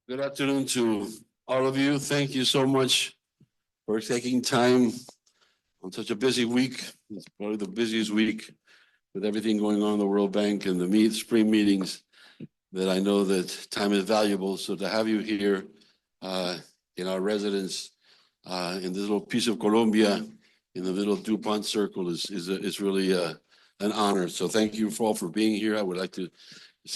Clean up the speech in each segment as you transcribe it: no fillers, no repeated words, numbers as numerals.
Good afternoon to all of you. Thank you so much for taking time on such a busy week. It's probably the busiest week with everything going on in the World Bank and the spring meetings, that I know that time is valuable. So to have you here in our residence in this little piece of Colombia in the middle of DuPont Circle is really an honor. So thank you all for being here. I would like to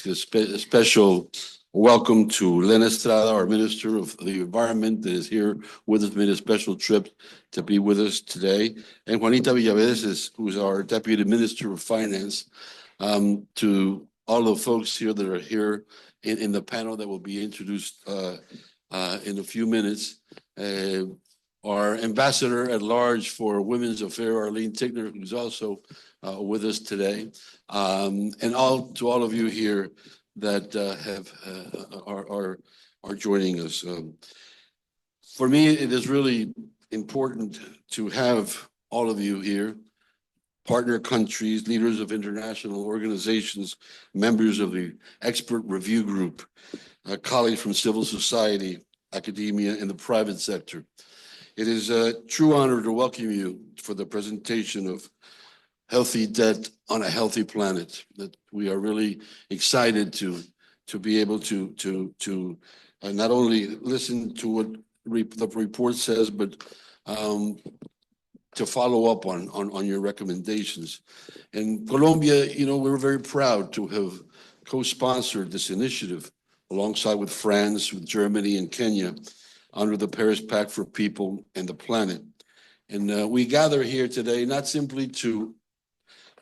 a special welcome to Len Estrada, our Minister of the Environment, that is here with us, made a special trip to be with us today. And Juanita Villaveses, who's our Deputy Minister of Finance, to all the folks here that are here in the panel that will be introduced in a few minutes. Our Ambassador at Large for Women's Affairs, Arlene Tickner, who's also with us today, and to all of you here that are joining us. For me, it is really important to have all of you here, partner countries, leaders of international organizations, members of the expert review group, colleagues from civil society, academia, and the private sector. It is a true honor to welcome you for the presentation of Healthy Debt on a Healthy Planet. That we are really excited to be able to not only listen to what the report says, but to follow up on your recommendations. In Colombia, we're very proud to have co-sponsored this initiative alongside with France, with Germany, and Kenya, under the Paris Pact for People and the Planet. And we gather here today not simply to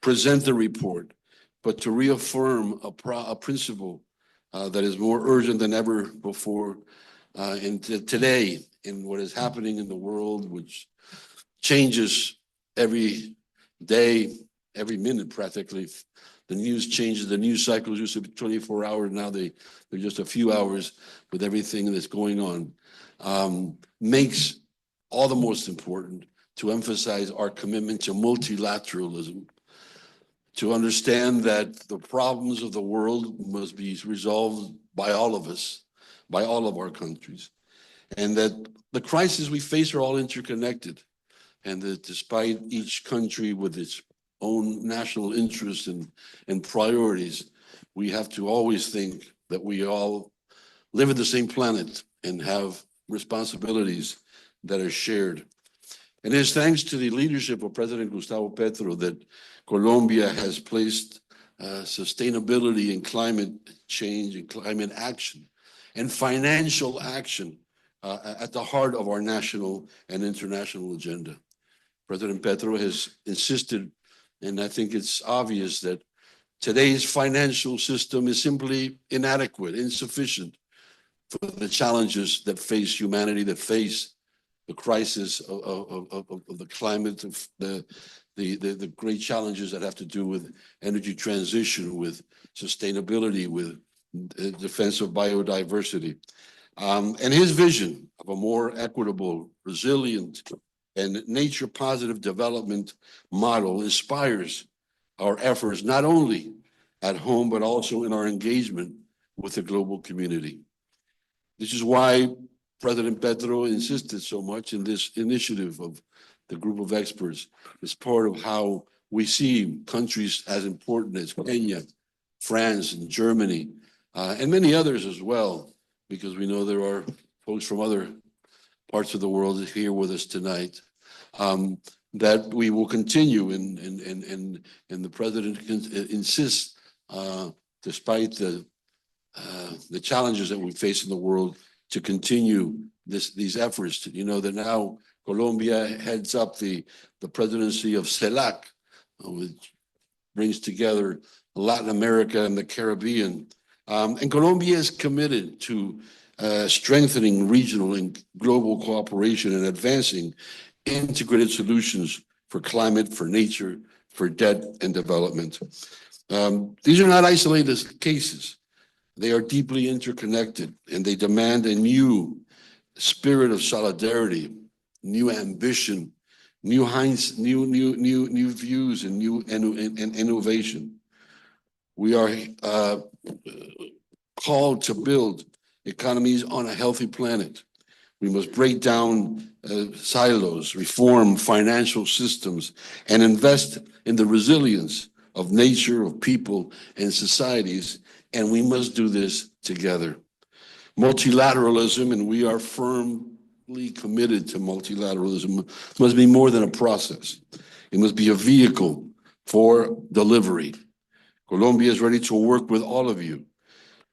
present the report, but to reaffirm a principle that is more urgent than ever before. And today, in what is happening in the world, which changes every day, every minute practically. The news changes, the news cycles used to be 24 hours, now they're just a few hours with everything that's going on. Makes all the most important to emphasize our commitment to multilateralism, to understand that the problems of the world must be resolved by all of us, by all of our countries, and that the crises we face are all interconnected, and that despite each country with its own national interests and priorities, we have to always think that we all live in the same planet and have responsibilities that are shared. And it's thanks to the leadership of President Gustavo Petro that Colombia has placed sustainability and climate change and climate action and financial action at the heart of our national and international agenda. President Petro has insisted, and I think it's obvious, that today's financial system is simply inadequate, insufficient for the challenges that face humanity, that face the crisis of the climate, of the great challenges that have to do with energy transition, with sustainability, with defense of biodiversity. And his vision of a more equitable, resilient, and nature-positive development model inspires our efforts, not only at home, but also in our engagement with the global community. This is why President Petro insisted so much in this initiative of the group of experts. It's part of how we see countries as important as Kenya, France, and Germany, and many others as well, because we know there are folks from other parts of the world here with us tonight, that we will continue, and the president insists, despite the challenges that we face in the world, to continue these efforts. You know that now Colombia heads up the presidency of CELAC, which brings together Latin America and the Caribbean. And Colombia is committed to strengthening regional and global cooperation and advancing integrated solutions for climate, for nature, for debt and development. These are not isolated cases. They are deeply interconnected, and they demand a new spirit of solidarity, new ambition, new views, and new innovation. We are called to build economies on a healthy planet. We must break down silos, reform financial systems, and invest in the resilience of nature, of people, and societies. And we must do this together. Multilateralism, and we are firmly committed to multilateralism, must be more than a process. It must be a vehicle for delivery. Colombia is ready to work with all of you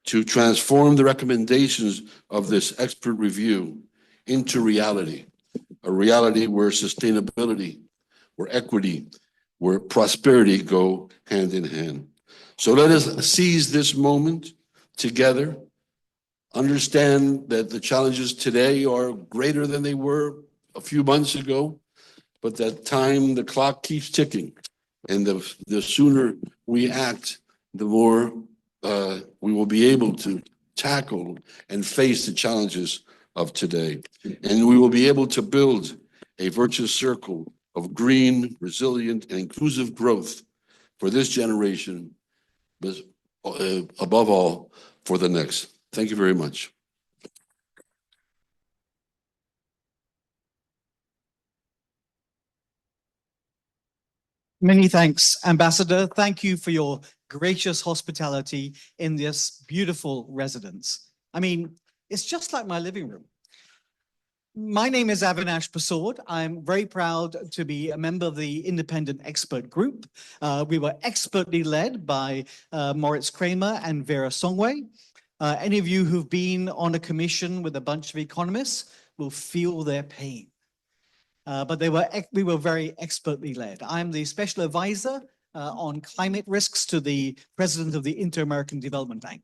to transform the recommendations of this expert review into reality, a reality where sustainability, where equity, where prosperity go hand in hand. So let us seize this moment together, understand that the challenges today are greater than they were a few months ago, but that time, the clock keeps ticking. And the sooner we act, the more we will be able to tackle and face the challenges of today. And we will be able to build a virtuous circle of green, resilient, and inclusive growth for this generation, but above all, for the next. Thank you very much. Many thanks, Ambassador. Thank you for your gracious hospitality in this beautiful residence. I mean, it's just like my living room. My name is Avinash Persaud. I'm very proud to be a member of the Independent Expert Group. We were expertly led by Moritz Kramer and Vera Songway. Any of you who've been on a commission with a bunch of economists will feel their pain. But we were very expertly led. I'm the special advisor on climate risks to the president of the Inter-American Development Bank.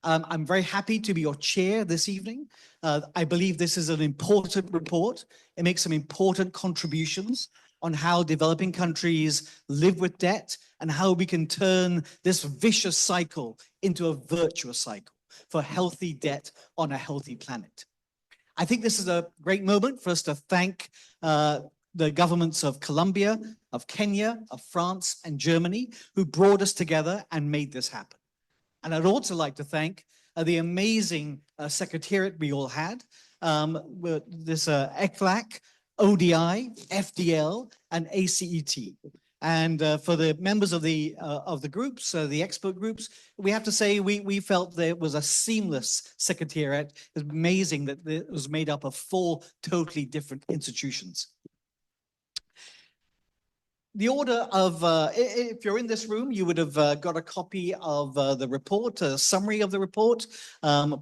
I'm very happy to be your chair this evening. I believe this is an important report. It makes some important contributions on how developing countries live with debt and how we can turn this vicious cycle into a virtuous cycle for healthy debt on a healthy planet. I think this is a great moment for us to thank the governments of Colombia, of Kenya, of France, and Germany, who brought us together and made this happen. And I'd also like to thank the amazing secretariat we all had, this ECLAC, ODI, FDL, and ACET. And for the members of the groups, the expert groups, we have to say we felt there was a seamless secretariat. It's amazing that it was made up of 4 totally different institutions. The order of, if you're in this room, you would have got a copy of the report, a summary of the report.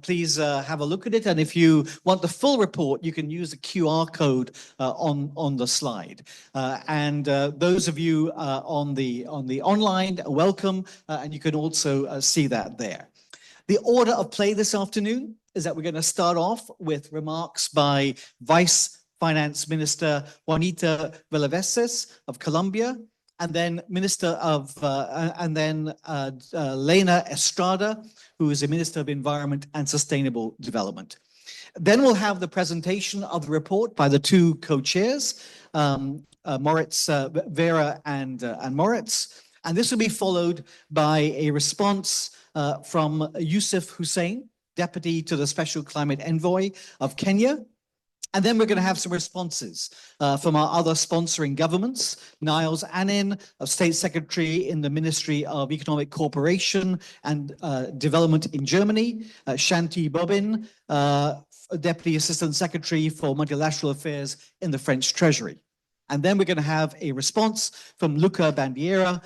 Please have a look at it. And if you want the full report, you can use the QR code on the slide. And those of you on the online, welcome. And you can also see that there. The order of play this afternoon is that we're going to start off with remarks by Vice Finance Minister Juanita Villaveses of Colombia, and then Lena Estrada, who is the Minister of Environment and Sustainable Development. Then we'll have the presentation of the report by the 2 co-chairs, Moritz, Vera and Moritz, and this will be followed by a response from Yusuf Hussein, Deputy to the Special Climate Envoy of Kenya. And then we're going to have some responses from our other sponsoring governments, Niles Anin, State Secretary in the Ministry of Economic Cooperation and Development in Germany, Shanti Bobin, Deputy Assistant Secretary for Multilateral Affairs in the French Treasury. And then we're going to have a response from Luca Bandiera,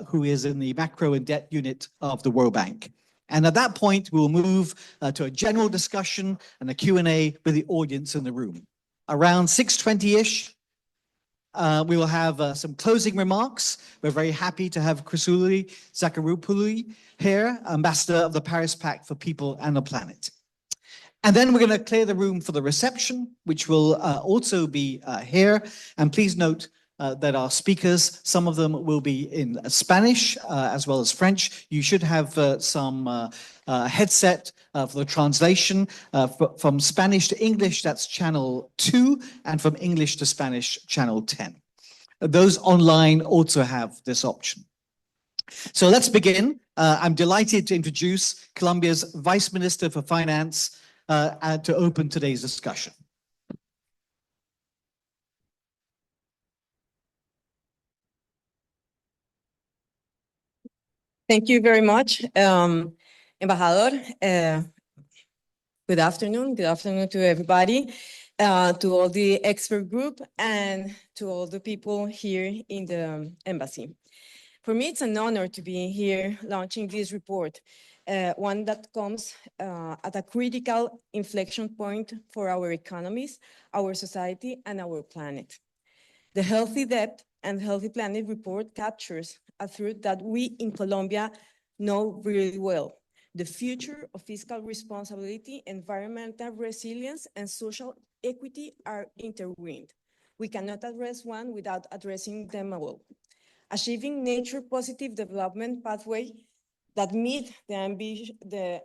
who is in the Macro and Debt Unit of the World Bank. And at that point, we'll move to a general discussion and a Q&A with the audience in the room. Around 6:20-ish, we will have some closing remarks. We're very happy to have Chrisouli Zacharopoulou here, Ambassador of the Paris Pact for People and the Planet. And then we're going to clear the room for the reception, which will also be here. And please note that our speakers, some of them will be in Spanish as well as French. You should have some headset for the translation. From Spanish to English, that's channel 2, and from English to Spanish, channel 10. Those online also have this option. So let's begin. I'm delighted to introduce Colombia's Vice Minister for Finance to open today's discussion. Thank you very much, Embajador. Good afternoon. Good afternoon to everybody, to all the expert group, and to all the people here in the embassy. For me, it's an honor to be here launching this report, one that comes at a critical inflection point for our economies, our society, and our planet. The Healthy Debt and Healthy Planet report captures a truth that we in Colombia know really well. The future of fiscal responsibility, environmental resilience, and social equity are intertwined. We cannot address one without addressing them all. Achieving nature-positive development pathway that meet the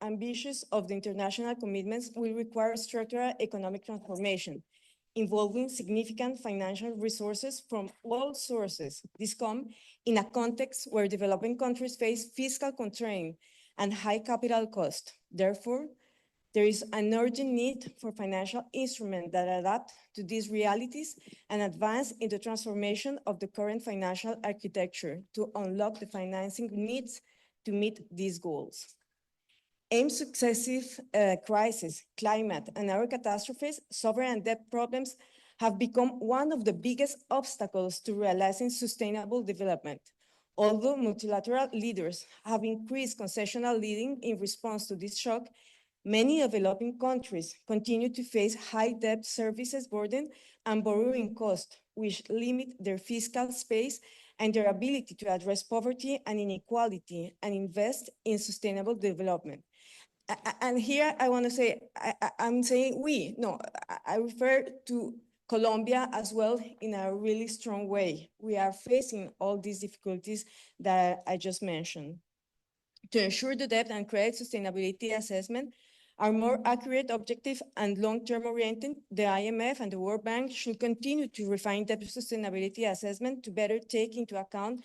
ambitions of the international commitments will require structural economic transformation, involving significant financial resources from all sources. This comes in a context where developing countries face fiscal constraint and high capital cost. Therefore, there is an urgent need for financial instruments that adapt to these realities and advance in the transformation of the current financial architecture to unlock the financing needs to meet these goals. AIM's successive crises, climate, and other catastrophes, sovereign and debt problems have become one of the biggest obstacles to realizing sustainable development. Although multilateral leaders have increased concessional lending in response to this shock, many developing countries continue to face high debt services burden and borrowing costs, which limit their fiscal space and their ability to address poverty and inequality and invest in sustainable development. And here I want to say, I'm saying we, no, I refer to Colombia as well in a really strong way. We are facing all these difficulties that I just mentioned. To ensure the debt and credit sustainability assessment are more accurate, objective, and long-term oriented, the IMF and the World Bank should continue to refine debt sustainability assessment to better take into account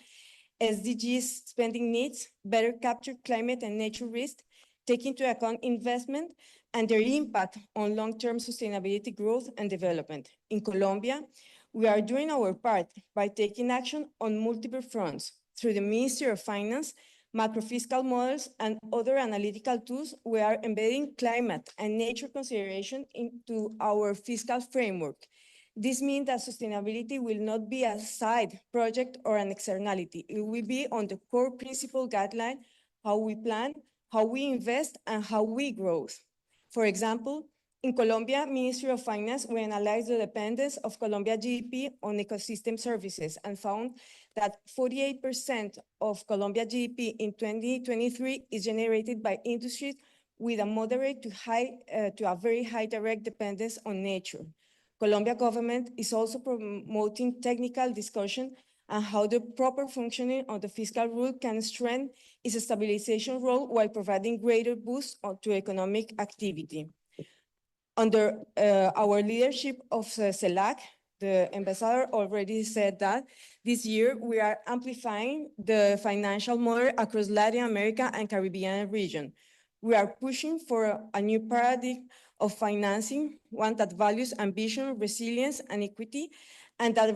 SDGs spending needs, better capture climate and nature risk, take into account investment and their impact on long-term sustainability growth and development. In Colombia, we are doing our part by taking action on multiple fronts. Through the Ministry of Finance, macrofiscal models, and other analytical tools, we are embedding climate and nature consideration into our fiscal framework. This means that sustainability will not be a side project or an externality. It will be on the core principle guideline, how we plan, how we invest, and how we grow. For example, in Colombia, Ministry of Finance, we analyzed the dependence of Colombia GDP on ecosystem services and found that 48% of Colombia GDP in 2023 is generated by industries with a moderate to a very high direct dependence on nature. Colombia government is also promoting technical discussion on how the proper functioning of the fiscal rule can strengthen its stabilization role while providing greater boost to economic activity. Under our leadership of CELAC, the ambassador already said that this year we are amplifying the financial model across Latin America and Caribbean region. We are pushing for a new paradigm of financing, one that values ambition, resilience, and equity, and that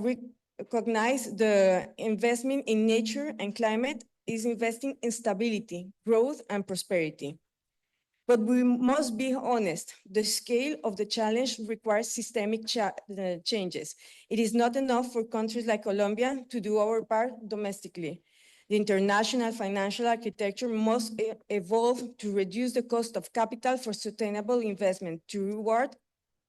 recognize the investment in nature and climate is investing in stability, growth, and prosperity. But we must be honest, the scale of the challenge requires systemic changes. It is not enough for countries like Colombia to do our part domestically. The international financial architecture must evolve to reduce the cost of capital for sustainable investment, to reward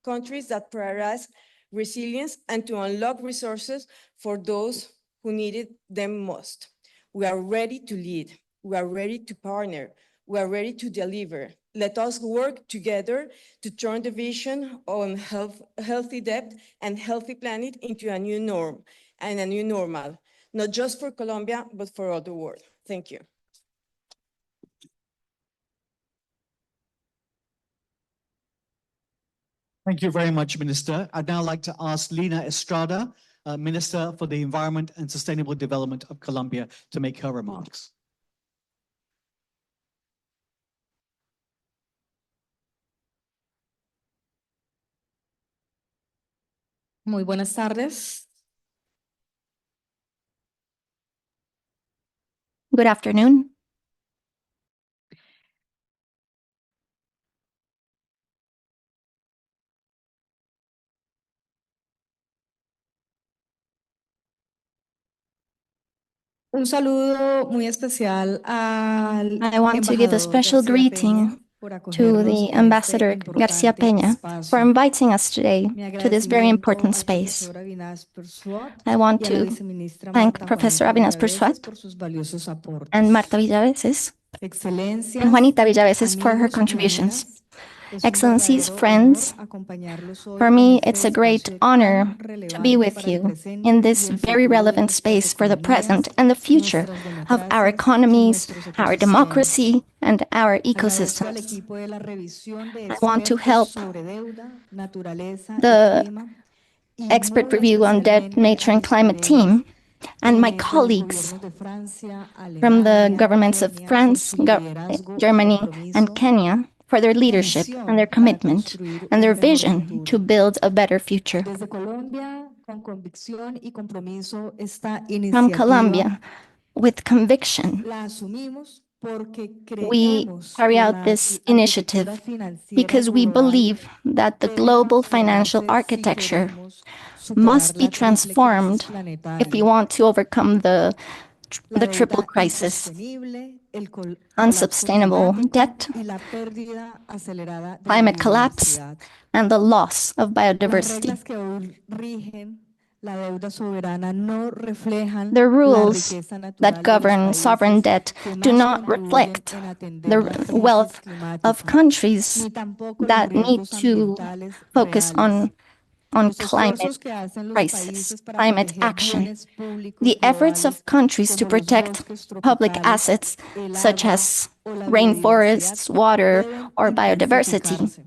countries that prioritize resilience and to unlock resources for those who need them most. We are ready to lead. We are ready to partner. We are ready to deliver. Let us work together to turn the vision on healthy debt and healthy planet into a new norm and a new normal, not just for Colombia, but for all the world. Thank you. Thank you very much, Minister. I'd now like to ask Lina Estrada, Minister for the Environment and Sustainable Development of Colombia, to make her remarks. Muy buenas tardes. Good afternoon. Un saludo muy especial al I want to give a embajador special García greeting Peña por to acogernos the en este Ambassador Garcia importante Peña for espacio. inviting us today Mi to this very agradecimiento important al space. profesor Avinash Persuat I want y a la to viceministra thank Marta Professor Juanita Avinash Villaveses Persuat por sus valiosos aportes. and Marta Villaveses Excelencias, and Juanita Villaveses for her amigos y contributions. amigas, es un Excellencies, verdadero friends, honor acompañarlos hoy for en me, este it's a great espacio honor tan to be relevante with para el you presente in y this el very futuro de relevant nuestras space for the economías, present and the future nuestras of our democracias y economies, nuestros our ecosistemas. democracy, and our Agradezco al ecosystems. equipo de la revisión de I want to expertos help sobre deuda, naturaleza y the clima, y expert muy review on debt, especialmente nature, a and mis climate colegas team and my de los colleagues gobiernos de Francia, from the Alemania, governments of Kenia, por France, su liderazgo y Germany, and compromiso Kenya for their y leadership and their visión para commitment construir and un their mejor vision futuro. to build a better future. Desde Colombia, con convicción y compromiso, esta From iniciativa Colombia, with conviction, la asumimos porque we creemos carry que out la this arquitectura initiative financiera because we global believe that the debe global financial transformarse si architecture queremos must superar be la triple crisis transformed if we planetaria, want to overcome la the triple deuda crisis: insostenible, el colapso unsustainable climático debt, y la pérdida acelerada de la climate collapse, biodiversidad. and the loss of Las biodiversity. reglas que hoy rigen la deuda soberana no reflejan The la rules riqueza that natural de los govern sovereign países debt que do más not contribuyen reflect en atender the la crisis wealth of climática, countries ni tampoco los that need riesgos to ambientales focus reales. on Los climate esfuerzos que hacen los crisis, países para climate proteger action. bienes públicos The efforts of globales countries to como los protect bosques public tropicales, assets el such agua as o la rainforests, biodiversidad water, deben or biodiversity intensificarse.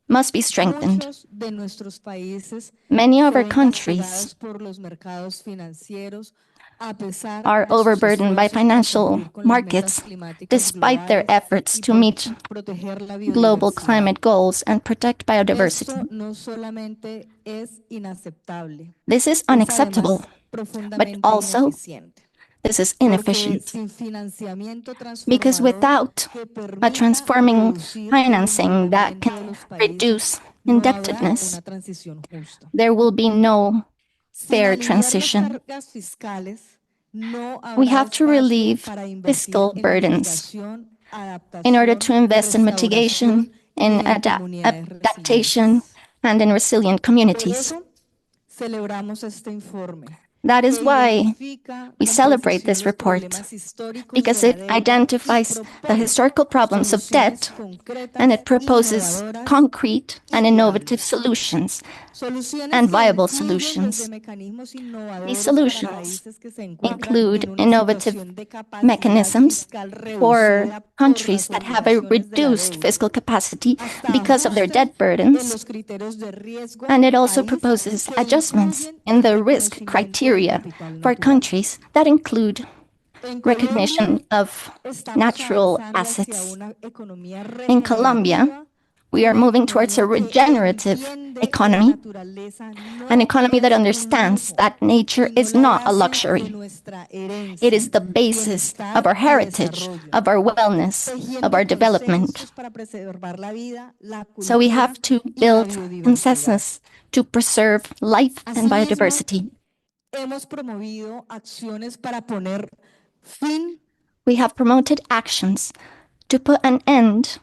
must be strengthened. Muchos de nuestros países Many of se our ven countries castigados por los mercados financieros a pesar are de sus overburdened by esfuerzos por financial cumplir con las metas markets climáticas despite their globales efforts y to por meet proteger la global biodiversidad. climate goals and protect biodiversity. Esto no solamente es inaceptable, This is es unacceptable, además but profundamente also ineficiente. this is Porque inefficient, sin financiamiento because transformador without que a permita transforming reducir el financing that endeudamiento de can los países, reduce no habrá indebtedness, una transición justa. there will be no Sin fair aliviar las transition. cargas fiscales, no We habrá have to espacio relieve para invertir fiscal en burdens mitigación, in order to adaptación, invest in mitigation, restauración in y en comunidades adaptation, resilientes. and in resilient Por communities. eso celebramos este informe, That is que why identifica we con celebrate precisión this los report, problemas históricos because de la it deuda y identifies the propone historical problems of soluciones debt, concretas, and it proposes innovadoras concrete y and innovative viables. solutions Soluciones and que viable incluyen solutions. desde mecanismos These innovadores para solutions países que se encuentran include en una innovative situación de capacidad mechanisms fiscal for reducida por countries las that have a obligaciones de la reduced deuda, fiscal capacity hasta because of their ajustes debt en burdens, los criterios de riesgo and it del also país proposes que adjustments incluyen in el the risk reconocimiento del criteria capital for natural. countries that include En Colombia recognition of estamos natural avanzando hacia assets. una economía In Colombia, regenerativa, we are una moving towards a economía que regenerative entiende que la economy, naturaleza an no economy that es un understands lujo, that nature sino is la not a base de luxury. nuestra It herencia, is the basis bienestar of our y heritage, desarrollo, of our wellness, of tejiendo our development. consensos para preservar la vida, la So we cultura have to y la build biodiversidad. consensus to preserve life and Asimismo, biodiversity. hemos promovido acciones para poner fin, We have promoted actions to put an end,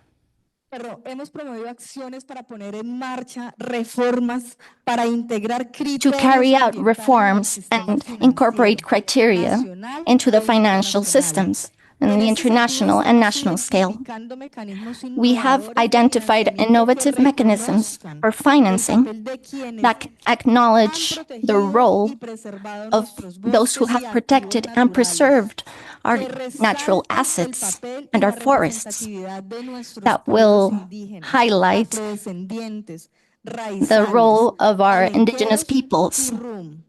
hemos promovido acciones para poner en marcha reformas para integrar to criterios carry out ambientales en el reforms sistema and financiero incorporate criteria nacional into the e financial internacional. systems in En the ese sentido, international and estamos national scale. identificando mecanismos We have innovadores de identified financiamiento que innovative mechanisms reconozcan for el financing papel de quienes that han acknowledge the protegido role y preservado of nuestros those who bosques y have activos protected and naturales, preserved our que natural resaltan el assets papel y and la our forests, representatividad de nuestros that pueblos will indígenas, highlight afrodescendientes, the raizales, role of our indigenous alenqueros y peoples, rum,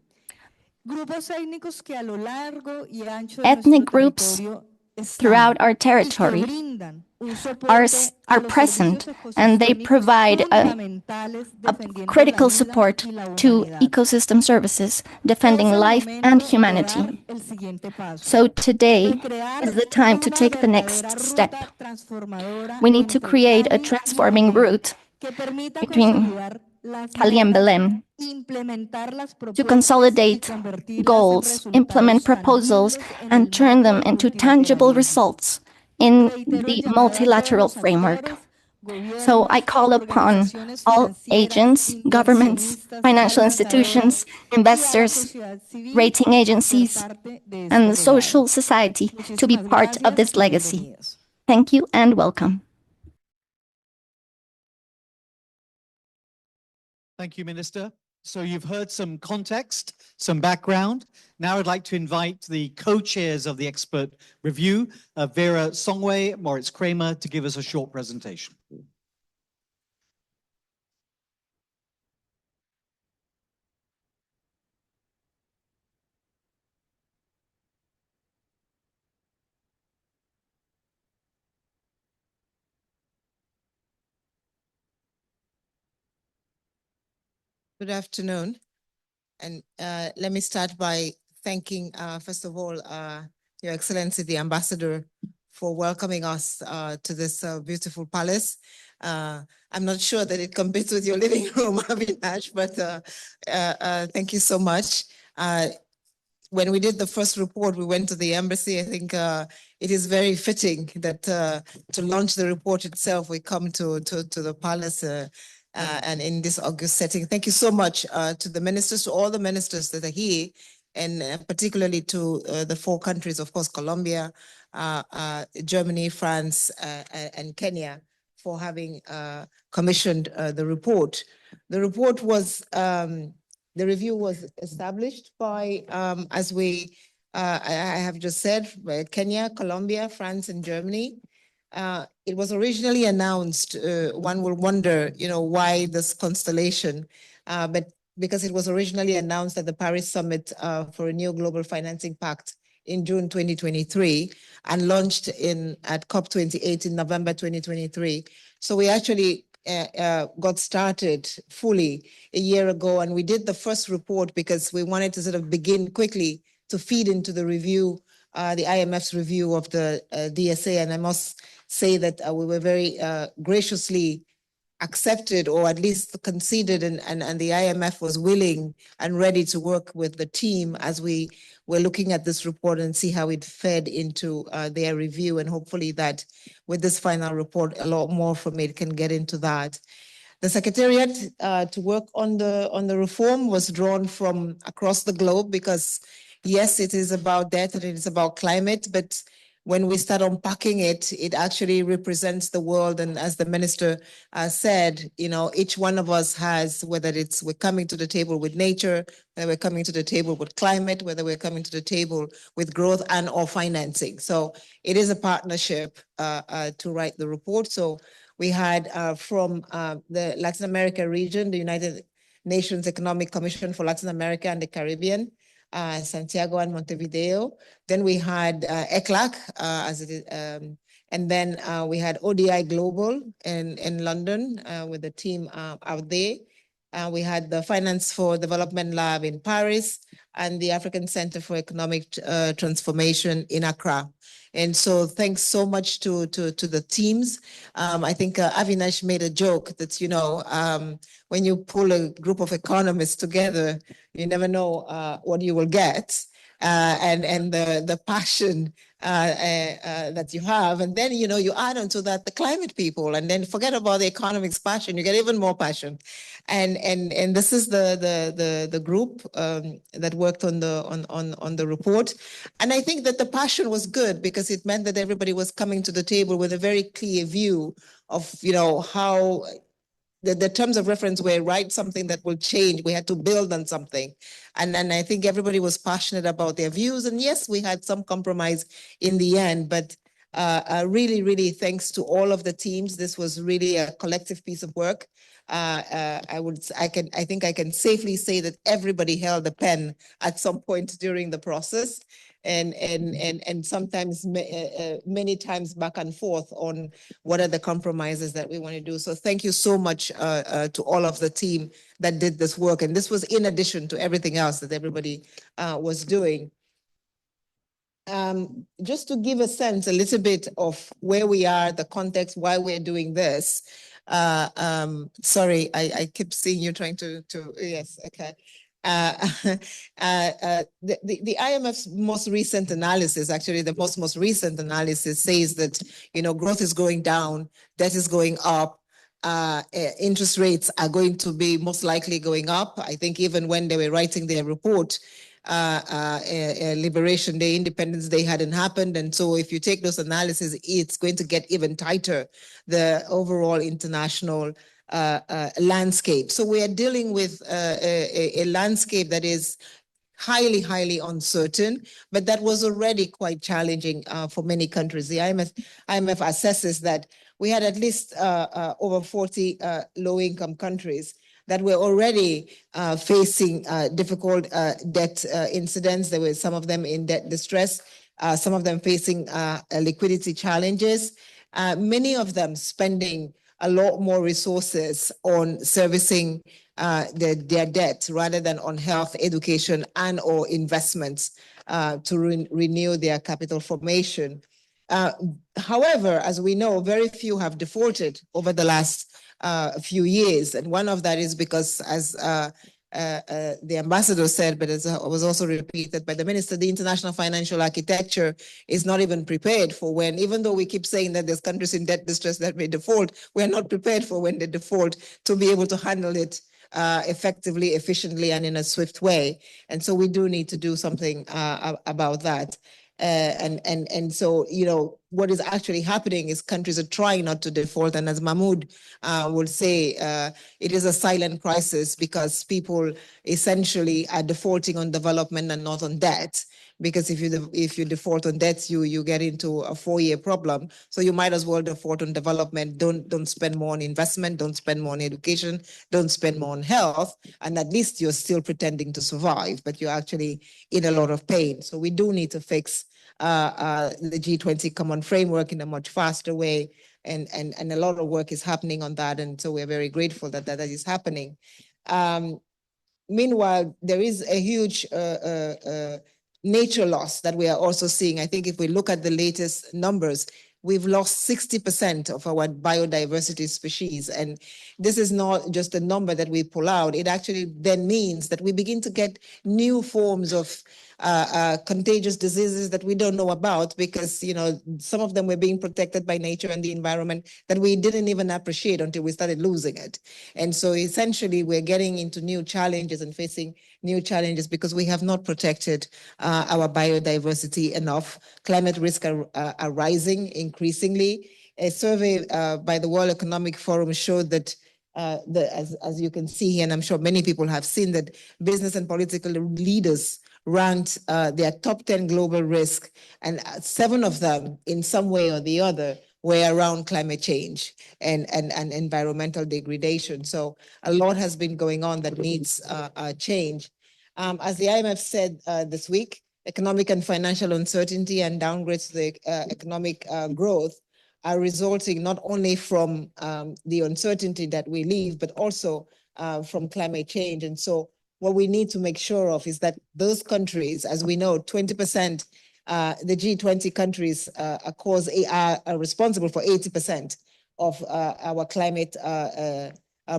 grupos étnicos que a lo largo y ancho de Ethnic nuestro groups territorio están throughout our y que territory brindan un are, soporte a los present, servicios and they ecosistémicos provide fundamentales a defendiendo la critical vida support y la to humanidad. ecosystem services, defending Es el life and momento de humanity. dar el siguiente paso, So today de crear is the time to una take the next verdadera step. ruta transformadora We need to entre create a Cali y transforming Medellín route que permita between consolidar las Cali and metas, Belém implementar las to propuestas y consolidate convertirlas en goals, implement resultados proposals, tangibles en and el turn marco them del into tangible multilateralismo. results in Reitero el the llamado a todos multilateral los framework. actores, So I gobiernos, call upon organizaciones all financieras, agents, governments, inversionistas, financial organizadoras institutions, y a la investors, sociedad civil rating a ser agencies, parte de and este the legado. social society to be Muchísimas part of gracias this y legacy. bienvenidos. Thank you and welcome. Thank you, Minister. So you've heard some context, some background. Now I'd like to invite the co-chairs of the expert review, Vera Songway, Moritz Kramer, to give us a short presentation. Good afternoon. And let me start by thanking, first of all, Your Excellency, the Ambassador, for welcoming us to this beautiful palace. I'm not sure that it competes with your living room, Avinash, but thank you so much. When we did the first report, we went to the embassy. I think it is very fitting that to launch the report itself, we come to the palace and in this august setting. Thank you so much to the ministers, to all the ministers that are here, and particularly to the 4 countries, of course, Colombia, Germany, France, and Kenya, for having commissioned the report. The report was, the review was established by, as I have just said, by Kenya, Colombia, France, and Germany. It was originally announced, one will wonder, why this constellation, but because it was originally announced at the Paris Summit for a new global financing pact in June 2023 and launched at COP28 in November 2023. So we actually got started fully a year ago, and we did the first report because we wanted to sort of begin quickly to feed into the review, the IMF's review of the DSA, and I must say that we were very graciously accepted, or at least conceded, and the IMF was willing and ready to work with the team as we were looking at this report and see how it fed into their review, and hopefully that with this final report, a lot more from it can get into that. The Secretariat to work on the reform was drawn from across the globe because, yes, it is about debt and it is about climate, but when we start unpacking it, it actually represents the world. And as the minister said, each one of us has, whether it's we're coming to the table with nature, whether we're coming to the table with climate, whether we're coming to the table with growth and or financing. So it is a partnership to write the report. So we had from the Latin America region, the United Nations Economic Commission for Latin America and the Caribbean, Santiago and Montevideo. Then we had ECLAC, and then we had ODI Global in London with the team out there. We had the Finance for Development Lab in Paris and the African Center for Economic Transformation in Accra. And so thanks so much to the teams. I think Avinash made a joke that, when you pull a group of economists together, you never know what you will get. And the passion that you have, and then you add onto that the climate people, and then forget about the economics passion, you get even more passion, and this is the group that worked on the report, and I think that the passion was good because it meant that everybody was coming to the table with a very clear view of how the terms of reference were right, something that will change. We had to build on something. And I think everybody was passionate about their views. And yes, we had some compromise in the end, but Really, really thanks to all of the teams. This was really a collective piece of work. I think I can safely say that everybody held a pen at some point during the process, and sometimes many times back and forth on what are the compromises that we want to do. So thank you so much to all of the team that did this work, and this was in addition to everything else that everybody was doing. Just to give a sense a little bit of where we are, the context, why we're doing this. Sorry, I keep seeing you trying to yes, okay. The IMF's most recent analysis, actually the most recent analysis says that, you know, growth is going down, debt is going up, interest rates are going to be most likely going up. I think even when they were writing their report, Liberation Day, Independence Day hadn't happened. And so if you take those analyses, it's going to get even tighter, the overall international landscape. So we are dealing with a landscape that is highly, highly uncertain, but that was already quite challenging for many countries. The IMF assesses that we had at least over 40 low-income countries that were already facing difficult debt incidents. There were some of them in debt distress, some of them facing liquidity challenges, many of them spending a lot more resources on servicing their debt rather than on health, education, and or investments to renew their capital formation. However, as we know, very few have defaulted over the last few years. And one of that is because, as the ambassador said, but as was also repeated by the minister, the international financial architecture is not even prepared for when, even though we keep saying that there's countries in debt distress that may default, we're not prepared for when they default to be able to handle it effectively, efficiently, and in a swift way. And so we do need to do something about that. And so, you know, what is actually happening is countries are trying not to default. And as Mahmoud would say, it is a silent crisis because people essentially are defaulting on development and not on debt. Because if you default on debt, you get into a 4-year problem. So you might as well default on development. Don't spend more on investment. Don't spend more on education. Don't spend more on health. And at least you're still pretending to survive, but you're actually in a lot of pain. So we do need to fix the G20 common framework in a much faster way. And a lot of work is happening on that. And so we're very grateful that that is happening. Meanwhile, there is a huge nature loss that we are also seeing. I think if we look at the latest numbers, we've lost 60% of our biodiversity species. And this is not just a number that we pull out. It actually then means that we begin to get new forms of contagious diseases that we don't know about because, you know, some of them were being protected by nature and the environment that we didn't even appreciate until we started losing it. And so essentially we're getting into new challenges and facing new challenges because we have not protected our biodiversity enough. Climate risks are rising increasingly. A survey by the World Economic Forum showed that as you can see here, and I'm sure many people have seen that business and political leaders ranked their top 10 global risks, and 7 of them in some way or the other were around climate change and environmental degradation. So a lot has been going on that needs change. As the IMF said this week, economic and financial uncertainty and downgrades to the economic growth are resulting not only from the uncertainty that we live, but also from climate change. And so what we need to make sure of is that those countries, as we know, 20%, the G20 countries are responsible for 80% of our climate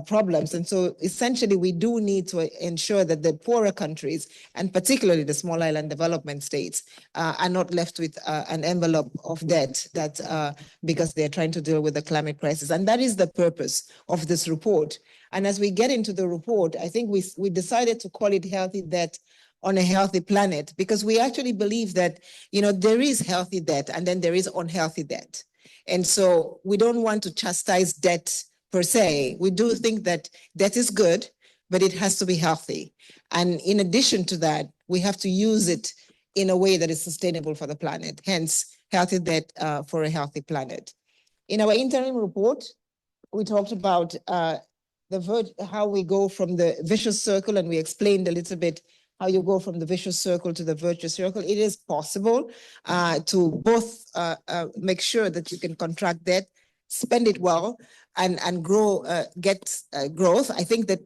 problems. And so essentially we do need to ensure that the poorer countries, and particularly the small island development states, are not left with an envelope of debt that because they're trying to deal with the climate crisis. And that is the purpose of this report. And as we get into the report, I think we decided to call it Healthy Debt on a Healthy Planet, because we actually believe that, you know, there is healthy debt and then there is unhealthy debt. And so we don't want to chastise debt per se. We do think that debt is good, but it has to be healthy. And in addition to that, we have to use it in a way that is sustainable for the planet. Hence, healthy debt for a healthy planet. In our interim report, we talked about how we go from the vicious circle, and we explained a little bit how you go from the vicious circle to the virtuous circle. It is possible to both make sure that you can contract debt, spend it well, and grow, get growth. I think that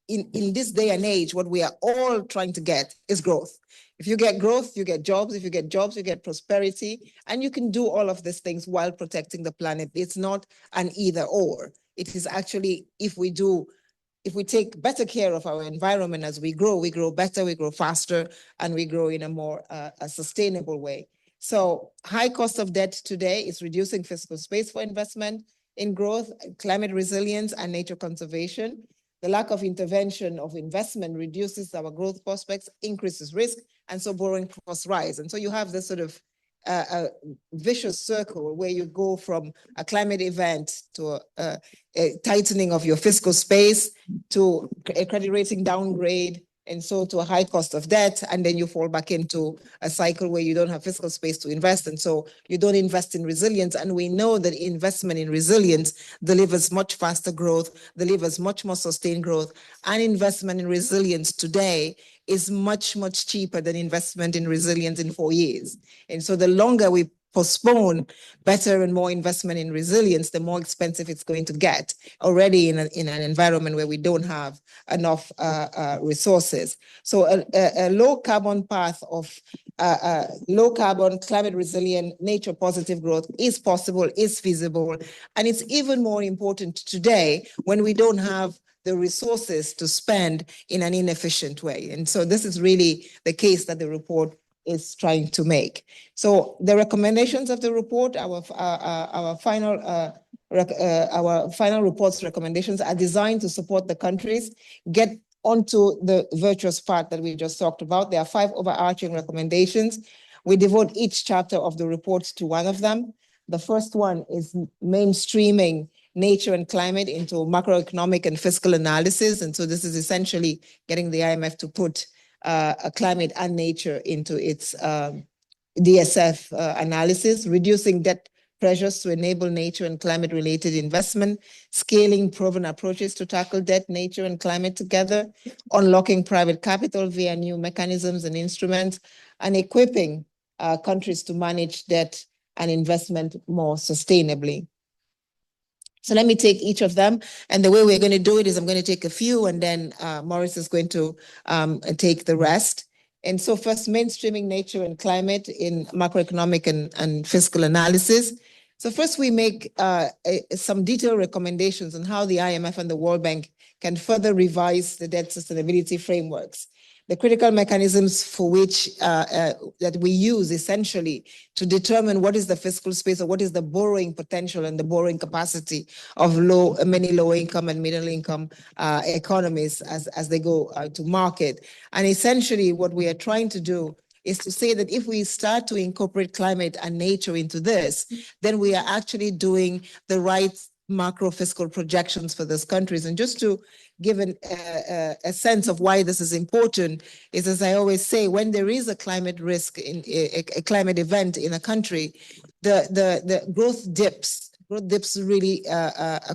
in this day and age, what we are all trying to get is growth. If you get growth, you get jobs. If you get jobs, you get prosperity. And you can do all of these things while protecting the planet. It's not an either or. It is actually, if we take better care of our environment as we grow better, we grow faster, and we grow in a more sustainable way. So high cost of debt today is reducing fiscal space for investment in growth, climate resilience, and nature conservation. The lack of intervention of investment reduces our growth prospects, increases risk, and so borrowing costs rise. And so you have this sort of a vicious circle where you go from a climate event to a tightening of your fiscal space, to a credit rating downgrade, and so to a high cost of debt, and then you fall back into a cycle where you don't have fiscal space to invest, and so you don't invest in resilience. And we know that investment in resilience delivers much faster growth, delivers much more sustained growth, and investment in resilience today is much, much cheaper than investment in resilience in 4 years. And so the longer we postpone better and more investment in resilience, the more expensive it's going to get already in an environment where we don't have enough resources. So a low carbon path of low carbon, climate resilient, nature positive growth is possible, is feasible, and it's even more important today when we don't have the resources to spend in an inefficient way. And so this is really the case that the report is trying to make. So the recommendations of the report, our final report's recommendations are designed to support the countries get onto the virtuous path that we just talked about. There are 5 overarching recommendations. We devote each chapter of the report to one of them. The first one is mainstreaming nature and climate into macroeconomic and fiscal analysis. And so this is essentially getting the IMF to put climate and nature into its DSF analysis, reducing debt pressures to enable nature and climate related investment, scaling proven approaches to tackle debt, nature and climate together, unlocking private capital via new mechanisms and instruments, and equipping countries to manage debt and investment more sustainably. So let me take each of them. And the way we're going to do it is I'm going to take a few, and then Maurice is going to take the rest. And so first, mainstreaming nature and climate in macroeconomic and fiscal analysis. So first, we make some detailed recommendations on how the IMF and the World Bank can further revise the debt sustainability frameworks. The critical mechanisms for which that we use essentially to determine what is the fiscal space or what is the borrowing potential and the borrowing capacity of many low income and middle income economies as they go to market. And essentially what we are trying to do is to say that if we start to incorporate climate and nature into this, then we are actually doing the right macro fiscal projections for those countries. And just to give a sense of why this is important is, as I always say, when there is a climate risk in a climate event in a country, the growth dips. Growth dips really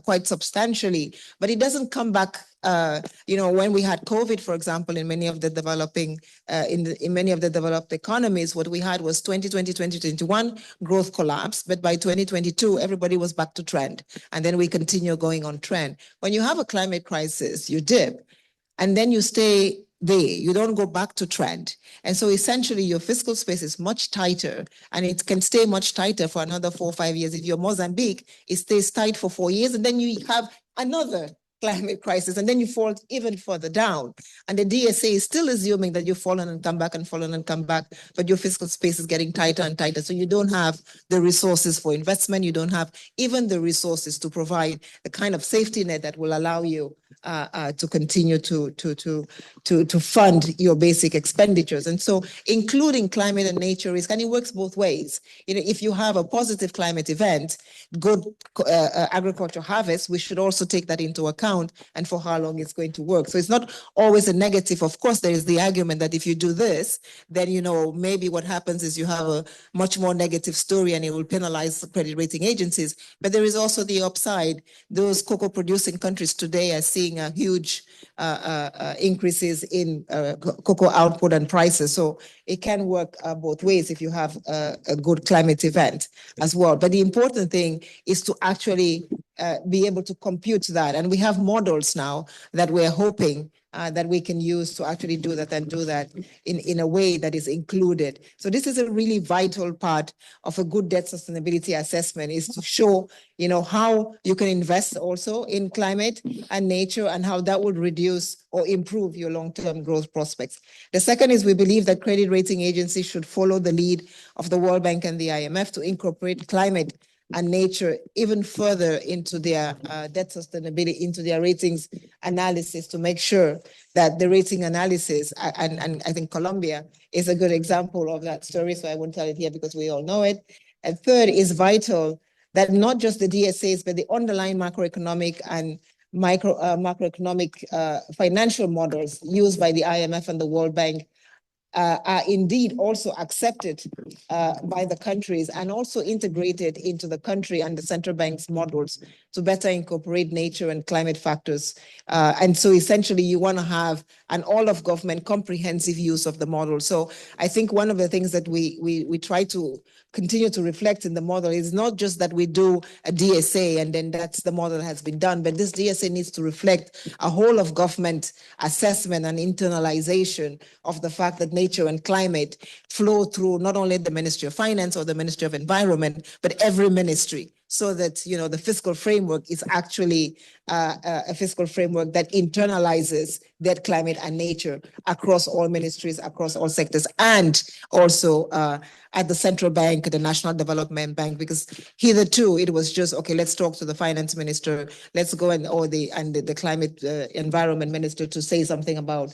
quite substantially, but it doesn't come back. When we had COVID, for example, in many of the developing, in many of the developed economies, what we had was 2020, 2021 growth collapsed, but by 2022, everybody was back to trend, and then we continue going on trend. When you have a climate crisis, you dip, and then you stay there. You don't go back to trend. And so essentially your fiscal space is much tighter, and it can stay much tighter for another 4 or 5 years. If you're Mozambique, it stays tight for 4 years, and then you have another climate crisis, and then you fall even further down. And the DSA is still assuming that you've fallen and come back and fallen and come back, but your fiscal space is getting tighter and tighter. So you don't have the resources for investment. You don't have even the resources to provide the kind of safety net that will allow you to continue to fund your basic expenditures. And so including climate and nature risk, and it works both ways. If you have a positive climate event, good agricultural harvest, we should also take that into account account and for how long it's going to work. So it's not always a negative. Of course, there is the argument that if you do this, then, maybe what happens is you have a much more negative story and it will penalize the credit rating agencies. But there is also the upside. Those cocoa producing countries today are seeing a huge increases in cocoa output and prices. So it can work both ways if you have a good climate event as well. But the important thing is to actually be able to compute that. And we have models now that we're hoping that we can use to actually do that and do that in a way that is included. So this is a really vital part of a good debt sustainability assessment, is to show, how you can invest also in climate and nature and how that would reduce or improve your long-term growth prospects. The second is we believe that credit rating agencies should follow the lead of the World Bank and the IMF to incorporate climate and nature even further into their debt sustainability, into their ratings analysis, to make sure that the rating analysis, and I think Colombia is a good example of that story, so I won't tell it here because we all know it. And third is vital that not just the DSAs, but the underlying macroeconomic and macroeconomic financial models used by the IMF and the World Bank are indeed also accepted by the countries and also integrated into the country and the central bank's models to better incorporate nature and climate factors. And so essentially you want to have an all of government comprehensive use of the model. So I think one of the things that we try to continue to reflect in the model is not just that we do a DSA and then that's the model has been done, but this DSA needs to reflect a whole of government assessment and internalization of the fact that nature and climate flow through not only the Ministry of Finance or the Ministry of Environment, but every ministry, so that the fiscal framework is actually a fiscal framework that internalizes that climate and nature across all ministries, across all sectors, and also at the central bank, the National Development Bank, because hitherto it was just, okay, let's talk to the finance minister, let's go the climate environment minister to say something about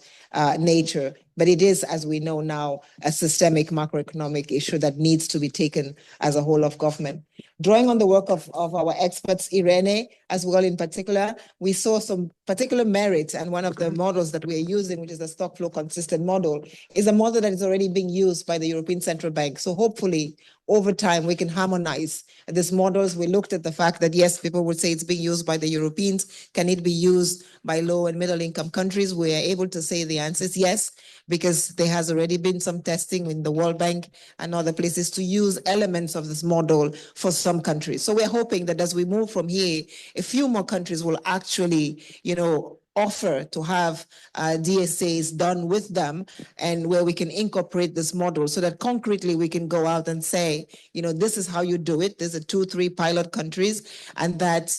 nature. But it is, as we know now, a systemic macroeconomic issue that needs to be taken as a whole of government. Drawing on the work of our experts, Irene, as well in particular, we saw some particular merit, and one of the models that we're using, which is the stock flow consistent model, is a model that is already being used by the European Central Bank. So hopefully, over time, we can harmonize these models. We looked at the fact that, yes, people would say it's being used by the Europeans. Can it be used by low and middle income countries? We are able to say the answer is yes, because there has already been some testing in the World Bank and other places to use elements of this model for some countries. So we're hoping that as we move from here, a few more countries will actually, offer to have DSAs done with them, and where we can incorporate this model so that concretely we can go out and say, this is how you do it. There's 2-3 pilot countries, and that,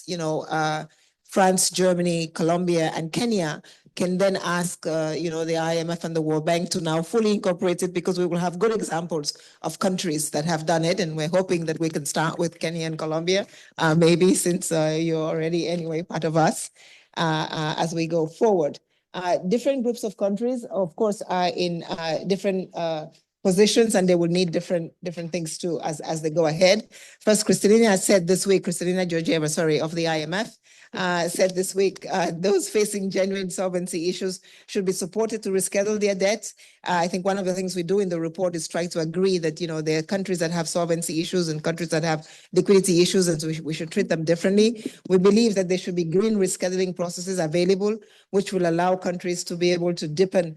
France, Germany, Colombia, and Kenya can then ask, the IMF and the World Bank to now fully incorporate it, because we will have good examples of countries that have done it. And we're hoping that we can start with Kenya and Colombia, maybe, since you're already anyway part of us, as we go forward. Different groups of countries, of course, are in different positions, and they will need different things too as they go ahead. First, Kristalina Georgieva, of the IMF, said this week, those facing genuine solvency issues should be supported to reschedule their debts. I think one of the things we do in the report is try to agree that, there are countries that have solvency issues and countries that have liquidity issues, and so we should treat them differently. We believe that there should be green rescheduling processes available, which will allow countries to be able to dip and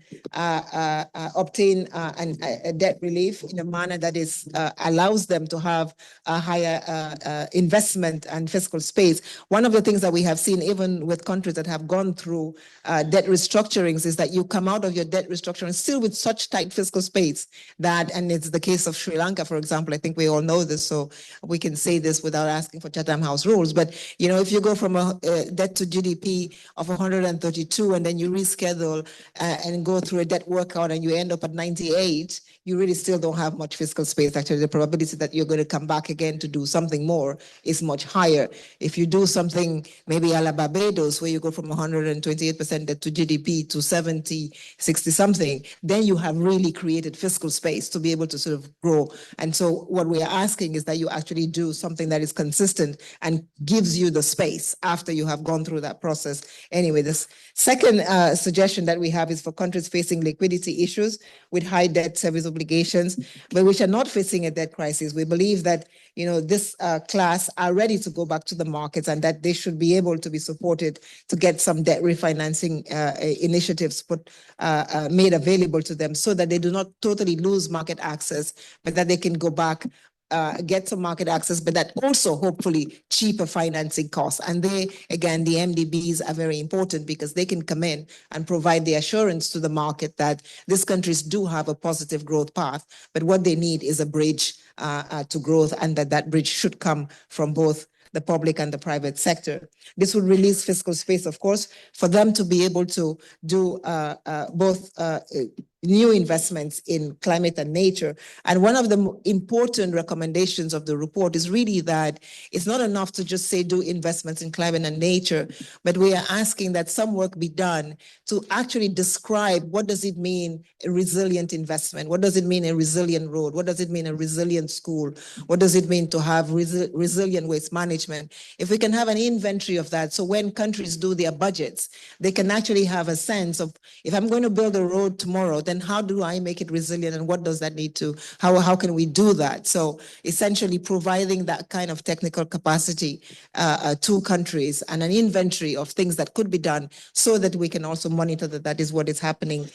obtain a debt relief in a manner that is allows them to have a higher investment and fiscal space. One of the things that we have seen, even with countries that have gone through debt restructurings, is that you come out of your debt restructuring still with such tight fiscal space that, and it's the case of Sri Lanka, for example. I think we all know this, so we can say this without asking for Chatham House rules. But, if you go from a debt to GDP of 132 and then you reschedule and go through a debt workout and you end up at 98, you really still don't have much fiscal space. Actually, the probability that you're going to come back again to do something more is much higher. If you do something maybe a la Barbados, where you go from 128% debt to GDP to 70, 60 something, then you have really created fiscal space to be able to sort of grow. And so what we are asking is that you actually do something that is consistent and gives you the space after you have gone through that process. Anyway, this second suggestion that we have is for countries facing liquidity issues with high debt service obligations, but which are not facing a debt crisis. We believe that, you know, this class are ready to go back to the markets and that they should be able to be supported to get some debt refinancing initiatives made available to them so that they do not totally lose market access, but that they can go back, get some market access, but that also hopefully cheaper financing costs. And they, again, the MDBs are very important because they can come in and provide the assurance to the market that these countries do have a positive growth path, but what they need is a bridge to growth, and that bridge should come from both the public and the private sector. This would release fiscal space, of course, for them to be able to do both new investments in climate and nature. And one of the important recommendations of the report is really that it's not enough to just say do investments in climate and nature, but we are asking that some work be done to actually describe what does it mean a resilient investment? What does it mean a resilient road? What does it mean a resilient school? What does it mean to have resilient waste management? If we can have an inventory of that, so when countries do their budgets, they can actually have a sense of, if I'm going to build a road tomorrow, then how do I make it resilient, and what does that need to, how can we do that? So essentially providing that kind of technical capacity to countries and an inventory of things that could be done so that we can also monitor that that is what is happening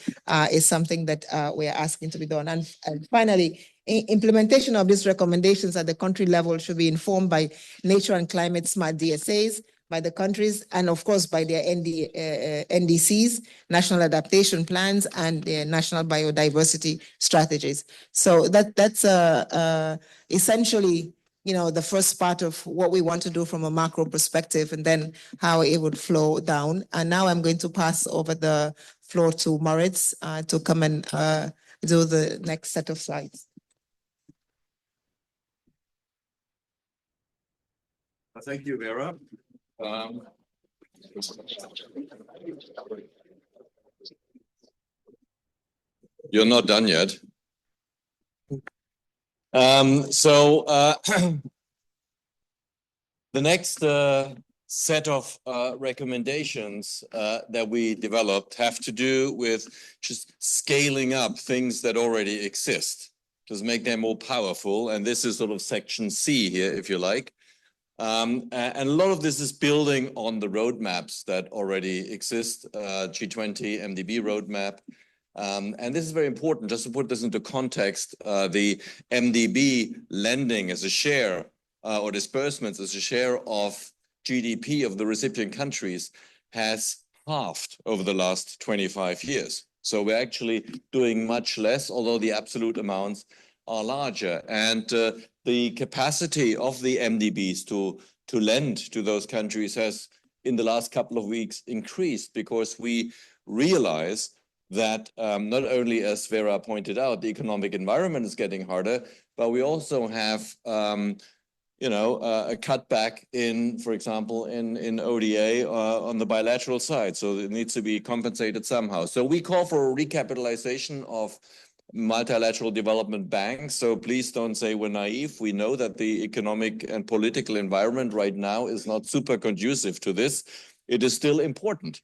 is something that we are asking to be done. And finally, implementation of these recommendations at the country level should be informed by nature and climate smart DSAs, by the countries, and of course by their NDCs, national adaptation plans, and their national biodiversity strategies. So that's essentially, you know, the first part of what we want to do from a macro perspective, and then how it would flow down. And now I'm going to pass over the floor to Moritz to come and do the next set of slides. Thank you, Vera. You're not done yet. The next set of recommendations that we developed have to do with just scaling up things that already exist, just make them more powerful. And this is sort of section C here, if you like. And a lot of this is building on the roadmaps that already exist, G20 MDB roadmap. And this is very important, just to put this into context. The MDB lending as a share or disbursements as a share of GDP of the recipient countries has halved over the last 25 years. So we're actually doing much less, although the absolute amounts are larger. And the capacity of the MDBs to lend to those countries has, in the last couple of weeks, increased, because we realize that not only, as Vera pointed out, the economic environment is getting harder, but we also have, a cutback in, for example, in ODA on the bilateral side. So it needs to be compensated somehow. So we call for a recapitalization of multilateral development banks. So please don't say we're naive. We know that the economic and political environment right now is not super conducive to this. It is still important.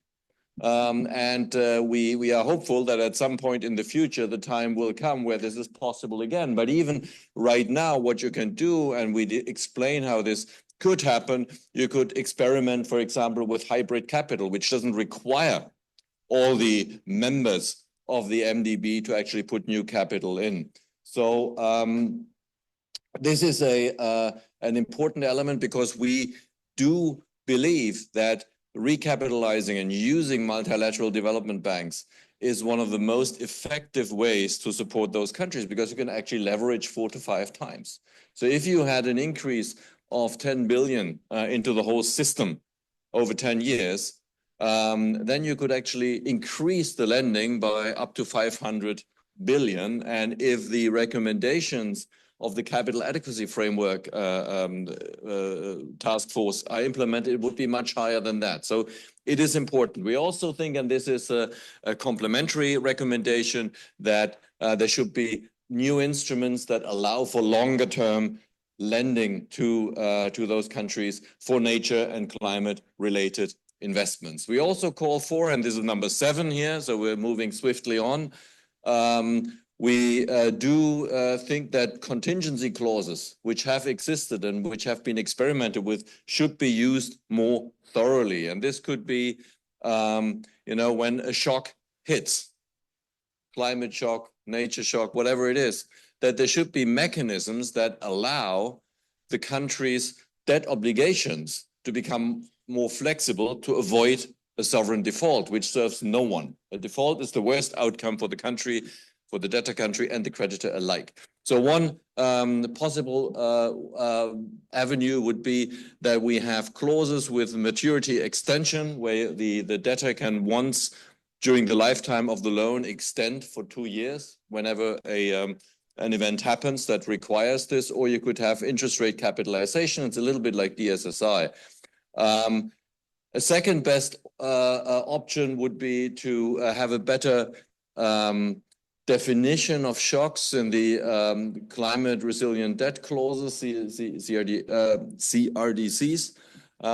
We are hopeful that at some point in the future, the time will come where this is possible again. But even right now, what you can do, and we explain how this could happen, you could experiment, for example, with hybrid capital, which doesn't require all the members of the MDB to actually put new capital in. So this is an important element, because we do believe that recapitalizing and using multilateral development banks is one of the most effective ways to support those countries, because you can actually leverage 4 to 5 times. So if you had an increase of 10 billion into the whole system over 10 years, then you could actually increase the lending by up to 500 billion. And if the recommendations of the capital adequacy framework task force are implemented, it would be much higher than that. So it is important. We also think, and this is a complementary recommendation, that there should be new instruments that allow for longer term lending to those countries for nature and climate related investments. We also call for, and this is number 7 here, so we're moving swiftly on. We do think that contingency clauses, which have existed and which have been experimented with, should be used more thoroughly. And this could be, when a shock hits, climate shock, nature shock, whatever it is, that there should be mechanisms that allow the country's debt obligations to become more flexible to avoid a sovereign default, which serves no one. A default is the worst outcome for the country, for the debtor country and the creditor alike. So one possible avenue would be that we have clauses with maturity extension, where the debtor can once during the lifetime of the loan extend for 2 years whenever an event happens that requires this, or you could have interest rate capitalization. It's a little bit like DSSI. A second best option would be to have a better definition of shocks in the climate resilient debt clauses, CRDCs.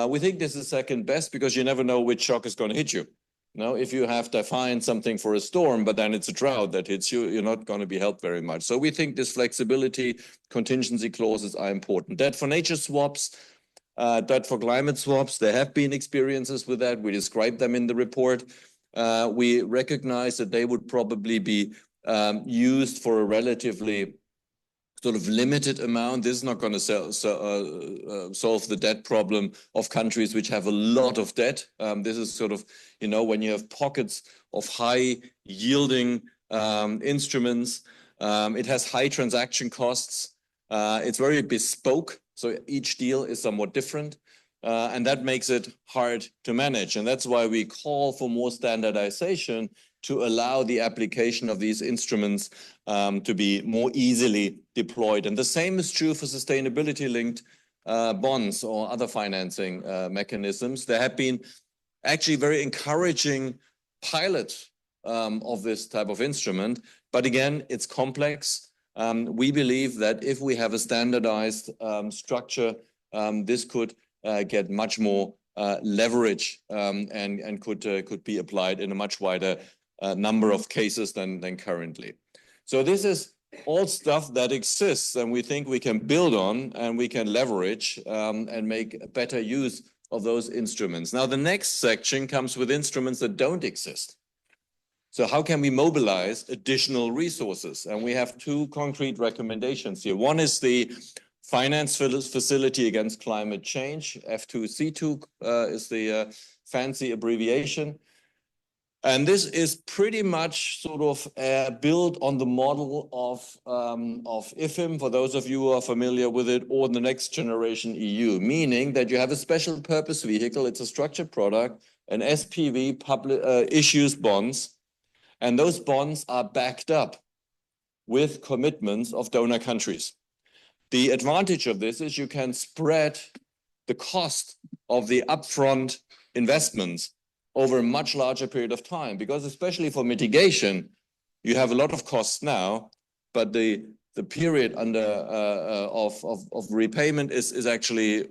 We think this is second best because you never know which shock is going to hit you. Now, if you have defined something for a storm, but then it's a drought that hits you, you're not going to be helped very much. So we think this flexibility, contingency clauses are important. Debt for nature swaps, debt for climate swaps, there have been experiences with that. We described them in the report. We recognize that they would probably be used for a relatively sort of limited amount. This is not going to solve the debt problem of countries which have a lot of debt. This is sort of, when you have pockets of high yielding instruments, it has high transaction costs. It's very bespoke. So each deal is somewhat different. And that makes it hard to manage. And that's why we call for more standardization to allow the application of these instruments to be more easily deployed. And the same is true for sustainability-linked bonds or other financing mechanisms. There have been actually very encouraging pilots of this type of instrument. But again, it's complex. We believe that if we have a standardized structure, this could get much more leverage and could be applied in a much wider number of cases than currently. So this is all stuff that exists and we think we can build on and we can leverage and make better use of those instruments. Now, the next section comes with instruments that don't exist. So how can we mobilize additional resources? And we have 2 concrete recommendations here. One is the Finance Facility Against Climate Change. F2C2 is the fancy abbreviation. And this is pretty much sort of built on the model of IFIM, for those of you who are familiar with it, or the Next Generation EU, meaning that you have a special purpose vehicle. It's a structured product. An SPV issues bonds, and those bonds are backed up with commitments of donor countries. The advantage of this is you can spread the cost of the upfront investments over a much larger period of time, because especially for mitigation, you have a lot of costs now, but the period under of repayment is actually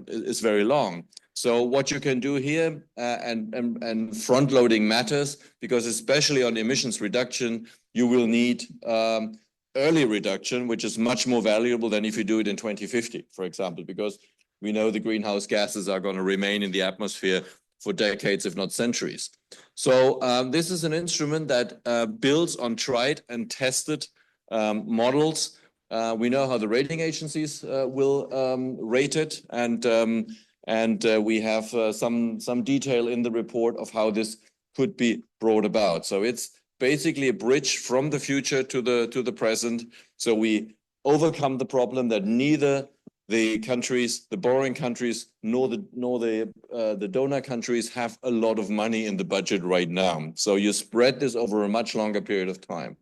is very long. So what you can do here, and front loading matters, because especially on emissions reduction, you will need early reduction, which is much more valuable than if you do it in 2050, for example, because we know the greenhouse gases are going to remain in the atmosphere for decades, if not centuries. So this is an instrument that builds on tried and tested models. We know how the rating agencies will rate it, and we have some detail in the report of how this could be brought about. So it's basically a bridge from the future to the present. So we overcome the problem that neither the countries, the borrowing countries, nor the donor countries have a lot of money in the budget right now. So you spread this over a much longer period of time.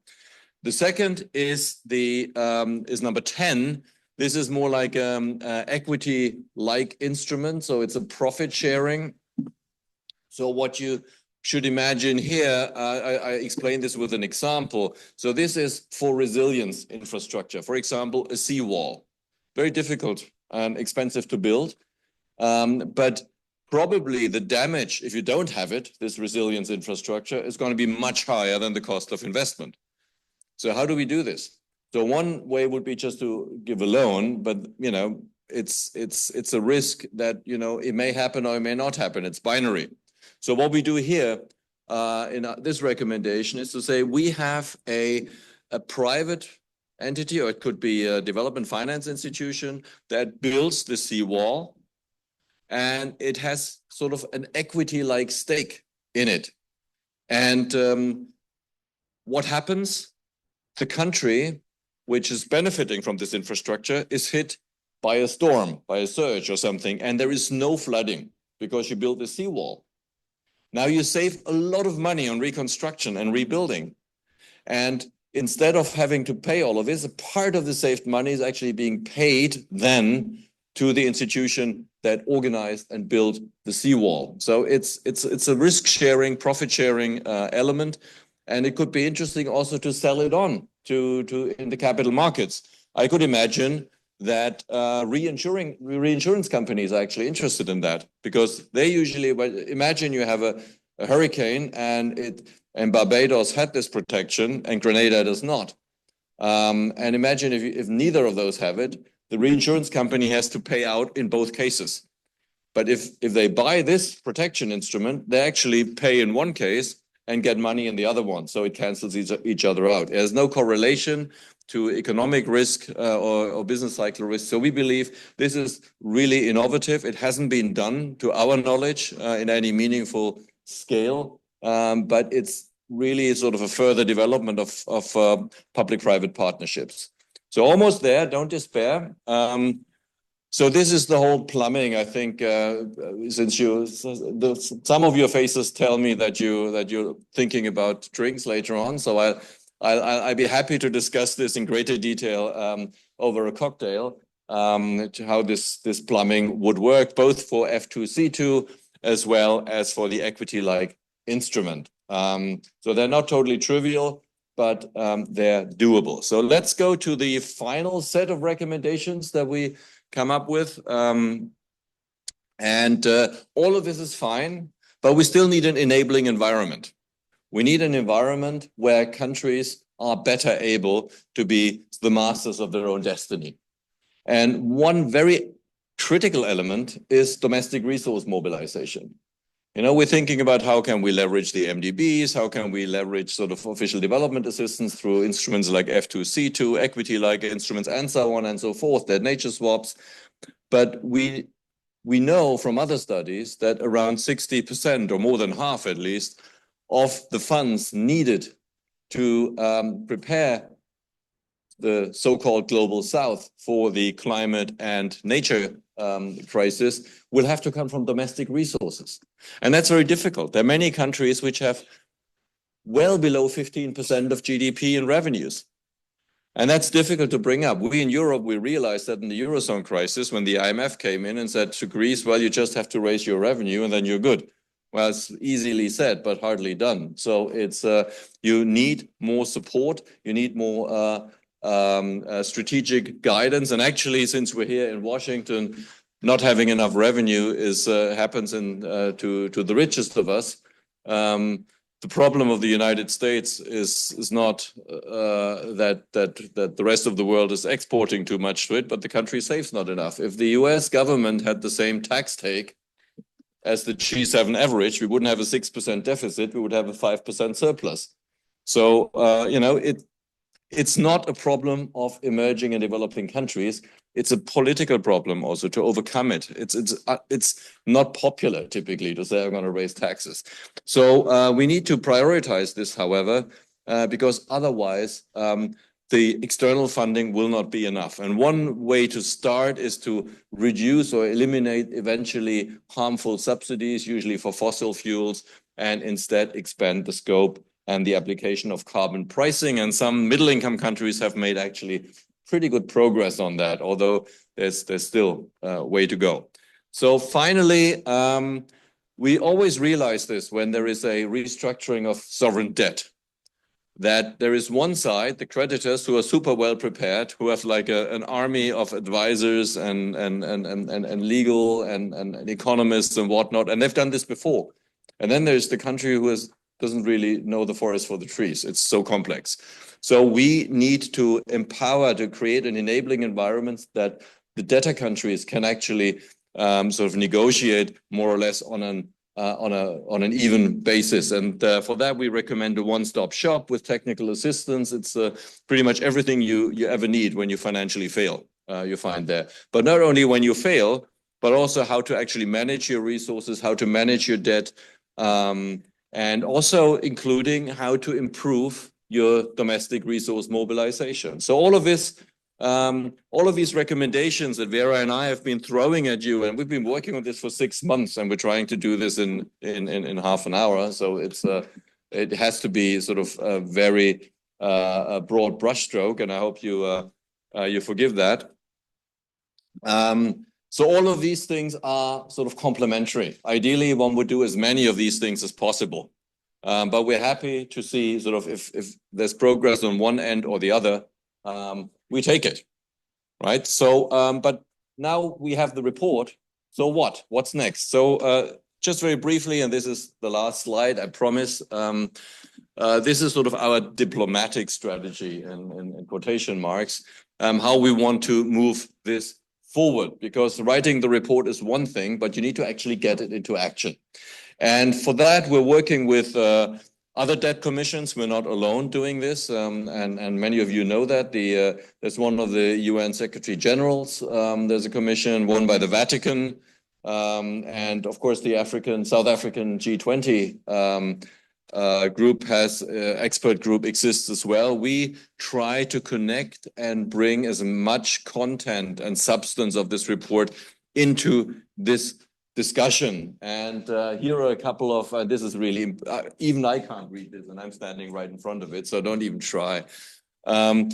The second is is number 10. This is more like equity-like instrument, so it's a profit sharing. So what you should imagine here, I explained this with an example. So this is for resilience infrastructure. For example, a seawall, very difficult and expensive to build, but probably the damage, if you don't have it, this resilience infrastructure, is going to be much higher than the cost of investment. So how do we do this? So one way would be just to give a loan, but you know, it's a risk that, you know, it may happen or it may not happen. It's binary. So what we do here in this recommendation is to say we have a private entity, or it could be a development finance institution that builds the seawall, and it has sort of an equity-like stake in it. And what happens? The country which is benefiting from this infrastructure is hit by a storm, by a surge or something, and there is no flooding because you built the seawall. Now you save a lot of money on reconstruction and rebuilding. And instead of having to pay all of this, a part of the saved money is actually being paid then to the institution that organized and built the seawall. So it's a risk sharing, profit sharing element. And it could be interesting also to sell it on to in the capital markets. I could imagine that reinsurance companies are actually interested in that, because they usually, imagine you have a hurricane and Barbados had this protection and Grenada does not. And imagine if neither of those have it, the reinsurance company has to pay out in both cases. But if they buy this protection instrument, they actually pay in one case and get money in the other one. So it cancels each other out. There's no correlation to economic risk or business cycle risk. So we believe this is really innovative. It hasn't been done, to our knowledge, in any meaningful scale, but it's really sort of a further development of public-private partnerships. So almost there, don't despair. So this is the whole plumbing. I think since some of your faces tell me that you're thinking about drinks later on, so I'd be happy to discuss this in greater detail over a cocktail, how this plumbing would work, both for F2C2 as well as for the equity-like instrument. So they're not totally trivial, but they're doable. So let's go to the final set of recommendations that we come up with. And all of this is fine, but we still need an enabling environment. We need an environment where countries are better able to be the masters of their own destiny. And one very critical element is domestic resource mobilization. You know, we're thinking about how can we leverage the MDBs, how can we leverage sort of official development assistance through instruments like F2C2, equity-like instruments, and so on and so forth, that nature swaps. But we know from other studies that around 60%, or more than half at least, of the funds needed to prepare the so-called global south for the climate and nature crisis will have to come from domestic resources. And that's very difficult. There are many countries which have well below 15% of GDP in revenues. And that's difficult to bring up. We in Europe, we realized that in the Eurozone crisis, when the IMF came in and said to Greece, well, you just have to raise your revenue and then you're good. Well, it's easily said, but hardly done. So it's you need more support. You need more strategic guidance. And actually, since we're here in Washington, not having enough revenue happens to the richest of us. The problem of the United States is not that the rest of the world is exporting too much to it, but the country saves not enough. If the US government had the same tax take as the G7 average, we wouldn't have a 6% deficit, we would have a 5% surplus. So, you know, it's not a problem of emerging and developing countries. It's a political problem also to overcome it. It's not popular typically to say I'm going to raise taxes. So we need to prioritize this, however, because otherwise the external funding will not be enough. And one way to start is to reduce or eliminate eventually harmful subsidies, usually for fossil fuels, and instead expand the scope and the application of carbon pricing. And some middle-income countries have made actually pretty good progress on that, although there's still a way to go. So finally, we always realize this when there is a restructuring of sovereign debt, that there is one side, the creditors, who are super well prepared, who have like an army of advisors and legal and economists and whatnot, and they've done this before. And then there's the country who doesn't really know the forest for the trees. It's so complex. So we need to empower, to create an enabling environment that the debtor countries can actually sort of negotiate more or less on an even basis. And for that, we recommend a one-stop shop with technical assistance. It's pretty much everything you ever need when you financially fail, you find there. But not only when you fail, but also how to actually manage your resources, how to manage your debt, and also including how to improve your domestic resource mobilization. So all of these recommendations that Vera and I have been throwing at you, and we've been working on this for 6 months, and we're trying to do this in half an hour. So it has to be sort of a very broad brushstroke, and I hope you forgive that. So all of these things are sort of complementary. Ideally, one would do as many of these things as possible. But we're happy to see sort of if there's progress on one end or the other, we take it, right? So, but now we have the report. So what? What's next? So just very briefly, and this is the last slide, I promise. This is sort of our diplomatic strategy in quotation marks, how we want to move this forward, because writing the report is one thing, but you need to actually get it into action. And for that, we're working with other debt commissions. We're not alone doing this, and many of you know that. There's one of the UN Secretary Generals. There's a commission, one by the Vatican, and of course the South African G20 group has expert group exists as well. We try to connect and bring as much content and substance of this report into this discussion. And here are a couple of, this is really, even I can't read this and I'm standing right in front of it, so don't even try. But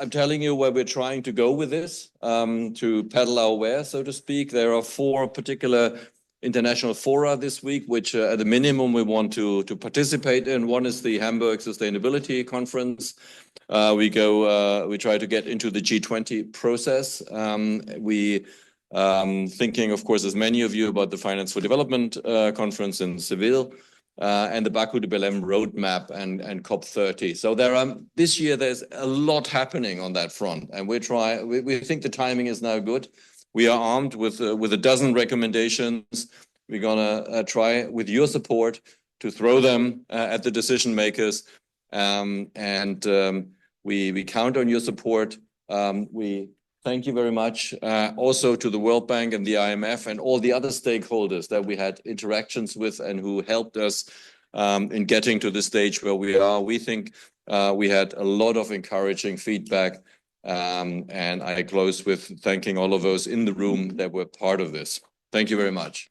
I'm telling you where we're trying to go with this, to pedal our wares, so to speak. There are 4 particular international fora this week, which at the minimum we want to participate in. One is the Hamburg Sustainability Conference. We try to get into the G20 process. We thinking, of course, as many of you, about the Finance for Development conference in Seville, and the Baku to Belém roadmap and COP30. So this year there's a lot happening on that front, and we think the timing is now good. We are armed with a dozen recommendations. We're gonna try, with your support, to throw them at the decision makers, and we count on your support. We thank you very much also to the World Bank and the IMF and all the other stakeholders that we had interactions with and who helped us in getting to the stage where we are. We think we had a lot of encouraging feedback. And I close with thanking all of those in the room that were part of this. Thank you very much.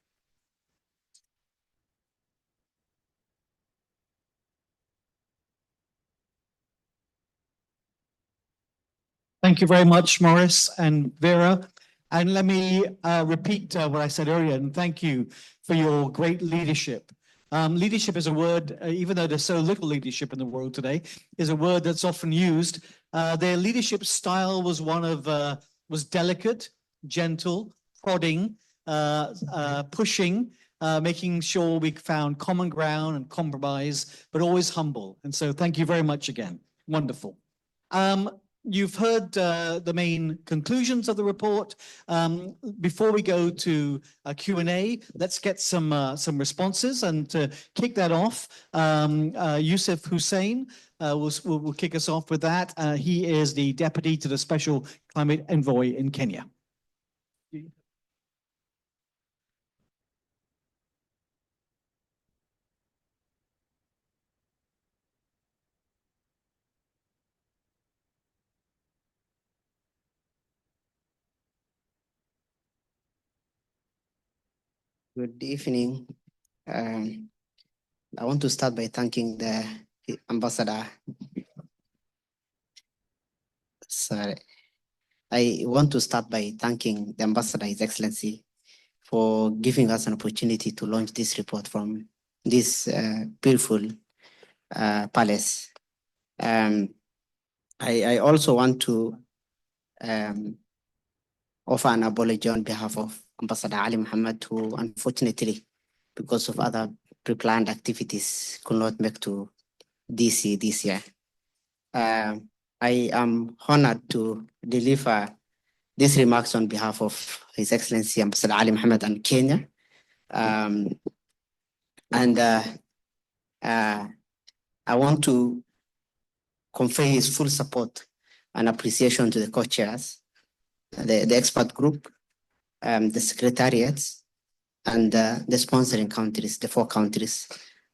Thank you very much, Morris and Vera. And let me repeat what I said earlier, and thank you for your great leadership. Leadership is a word, even though there's so little leadership in the world today, is a word that's often used. Their leadership style was was delicate, gentle, prodding, pushing, making sure we found common ground and compromise, but always humble. And so thank you very much again. Wonderful. You've heard the main conclusions of the report. Before we go to Q&A, let's get some responses. And to kick that off, Yusuf Hussein will kick us off with that. He is the Deputy to the Special Climate Envoy in Kenya. Good evening. I want to start by thanking the ambassador. Sorry. I want to start by thanking the ambassador, His Excellency, for giving us an opportunity to launch this report from this beautiful palace. I also want to offer an apology on behalf of Ambassador Ali Muhammad, who unfortunately, because of other pre-planned activities, could not make to DC this year. I am honored to deliver these remarks on behalf of His Excellency Ambassador Ali Muhammad and Kenya. I want to convey his full support and appreciation to the co-chairs, the expert group, the secretariats, and the sponsoring countries, the 4 countries,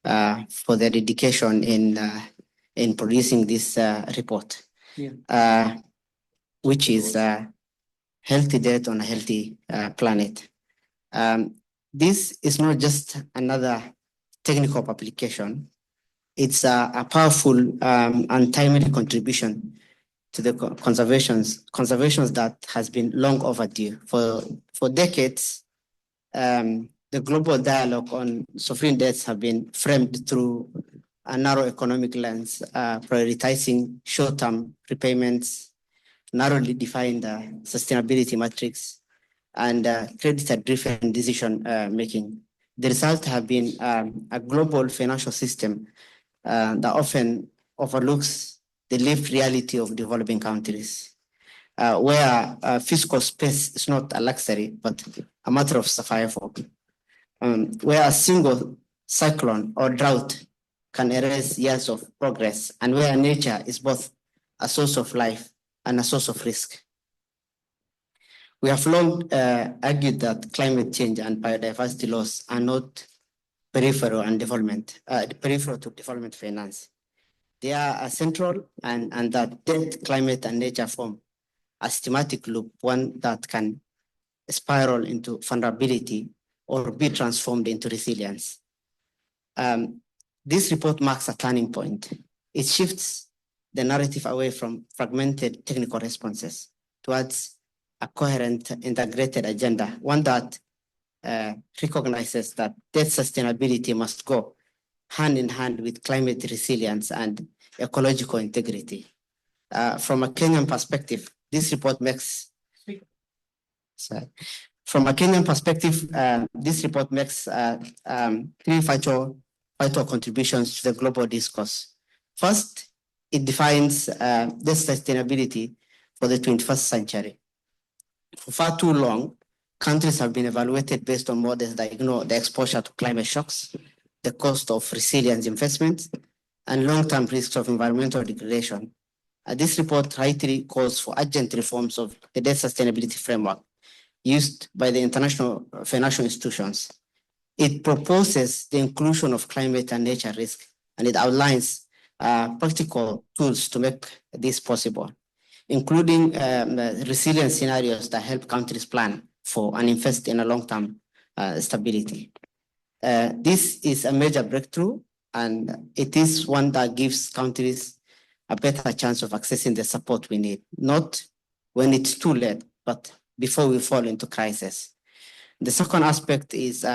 for their dedication in producing this report, which is a healthy death on a healthy planet. This is not just another technical publication. It's a powerful and timely contribution to the conservations that has been long overdue. For decades, the global dialogue on sovereign debts have been framed through a narrow economic lens, prioritizing short-term repayments, narrowly defined sustainability metrics, and creditor-driven decision making. The result have been a global financial system that often overlooks the lived reality of developing countries, where fiscal space is not a luxury, but a matter of survival, where a single cyclone or drought can erase years of progress, and where nature is both a source of life and a source of risk. We have long argued that climate change and biodiversity loss are not peripheral to development finance. They are central, and that debt, climate, and nature form a systematic loop, one that can spiral into vulnerability or be transformed into resilience. This report marks a turning point. It shifts the narrative away from fragmented technical responses towards a coherent, integrated agenda, one that recognizes that debt sustainability must go hand in hand with climate resilience and ecological integrity. From a Kenyan perspective, this report makes three vital contributions to the global discourse. First, it defines the sustainability for the 21st century. For far too long, countries have been evaluated based on models that ignore the exposure to climate shocks, the cost of resilience investments, and long-term risks of environmental degradation. This report rightly calls for urgent reforms of the debt sustainability framework used by the international financial institutions. It proposes the inclusion of climate and nature risk, and it outlines practical tools to make this possible, including resilience scenarios that help countries plan for and invest in a long-term stability. This is a major breakthrough, and it is one that gives countries a better chance of accessing the support we need, not when it's too late, but before we fall into crisis. The second aspect is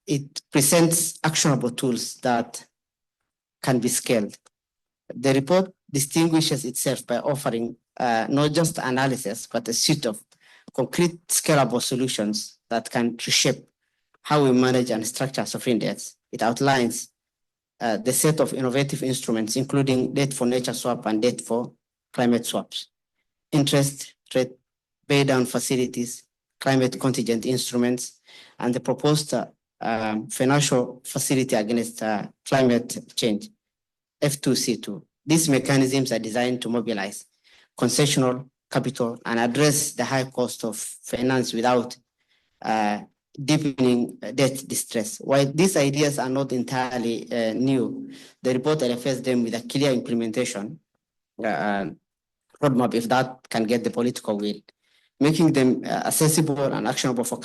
it presents actionable tools that can be scaled. The report distinguishes itself by offering not just analysis, but a suite of concrete scalable solutions that can reshape how we manage and structure sovereign debts. It outlines the set of innovative instruments, including debt for nature swap and debt for climate swaps, interest rate pay down facilities, climate contingent instruments, and the proposed financial facility against climate change, F2C2. These mechanisms are designed to mobilize concessional capital and address the high cost of finance without deepening debt distress. While these ideas are not entirely new, the report refers them with a clear implementation roadmap, if that can get the political will, making them accessible and actionable for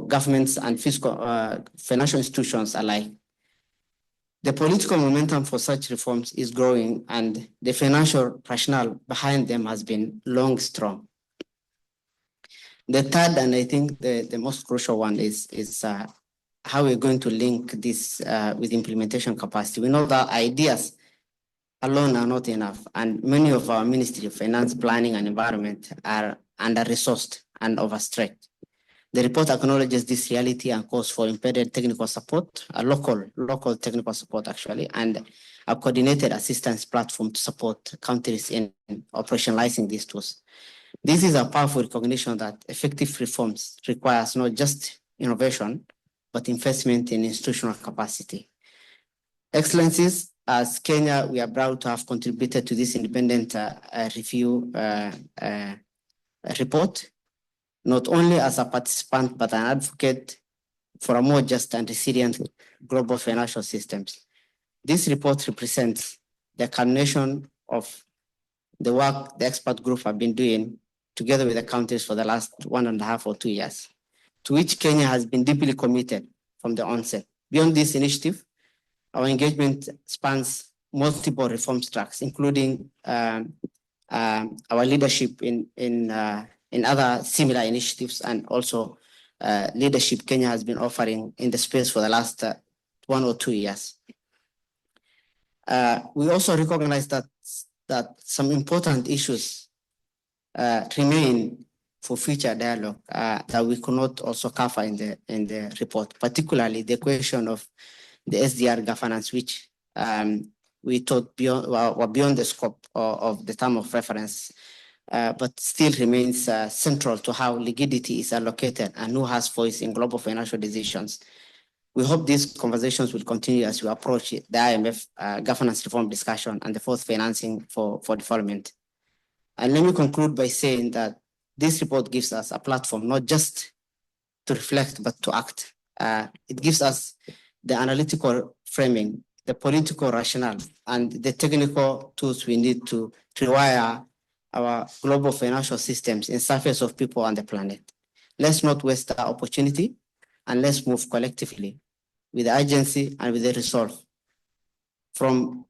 governments and financial institutions alike. The political momentum for such reforms is growing, and the financial rationale behind them has been long strong. The third, and I think the most crucial one, is how we're going to link this with implementation capacity. We know that ideas alone are not enough, and many of our Ministry of Finance, Planning and Environment are under-resourced and overstretched. The report acknowledges this reality and calls for embedded technical support, a local technical support actually, and a coordinated assistance platform to support countries in operationalizing these tools. This is a powerful recognition that effective reforms requires not just innovation, but investment in institutional capacity. Excellencies, as Kenya, we are proud to have contributed to this independent review report, not only as a participant, but an advocate for a more just and resilient global financial systems. This report represents the culmination of the work the expert group have been doing together with the countries for the last 1.5 or 2 years, to which Kenya has been deeply committed from the onset. Beyond this initiative, our engagement spans multiple reform tracks, including our leadership in other similar initiatives, and also leadership Kenya has been offering in the space for the last 1 or 2 years. We also recognize that some important issues remain for future dialogue that we could not also cover in the report, particularly the question of the SDR governance, which we thought were beyond the scope of the term of reference, but still remains central to how liquidity is allocated and who has voice in global financial decisions. We hope these conversations will continue as we approach the IMF governance reform discussion and the fourth financing for development. And let me conclude by saying that this report gives us a platform not just to reflect, but to act. It gives us the analytical framing, the political rationale, and the technical tools we need to rewire our global financial systems in service of people on the planet. Let's not waste the opportunity, and let's move collectively with urgency and with the resolve from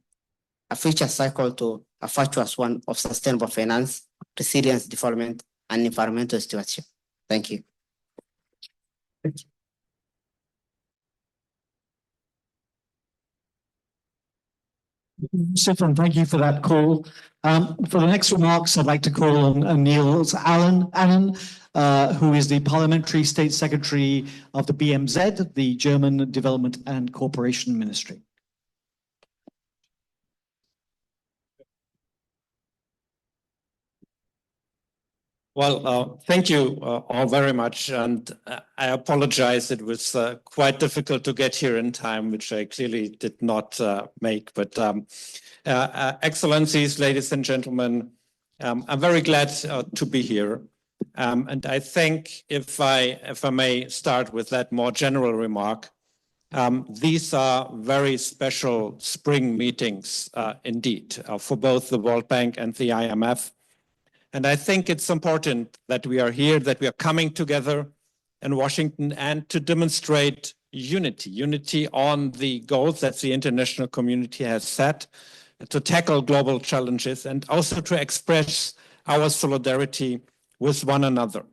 a future cycle to a virtuous one of sustainable finance, resilience, development, and environmental stewardship. Thank you. Stefan, thank you for that call. For the next remarks, I'd like to call on Niels Allen, who is the Parliamentary State Secretary of the BMZ, the German Development and Cooperation Ministry. Well, thank you all very much. And I apologize, it was quite difficult to get here in time, which I clearly did not make. But Excellencies, ladies and gentlemen, I'm very glad to be here. And I think if I may start with that more general remark, these are very special spring meetings indeed for both the World Bank and the IMF. And I think it's important that we are here, that we are coming together in Washington and to demonstrate unity on the goals that the international community has set to tackle global challenges and also to express our solidarity with one another.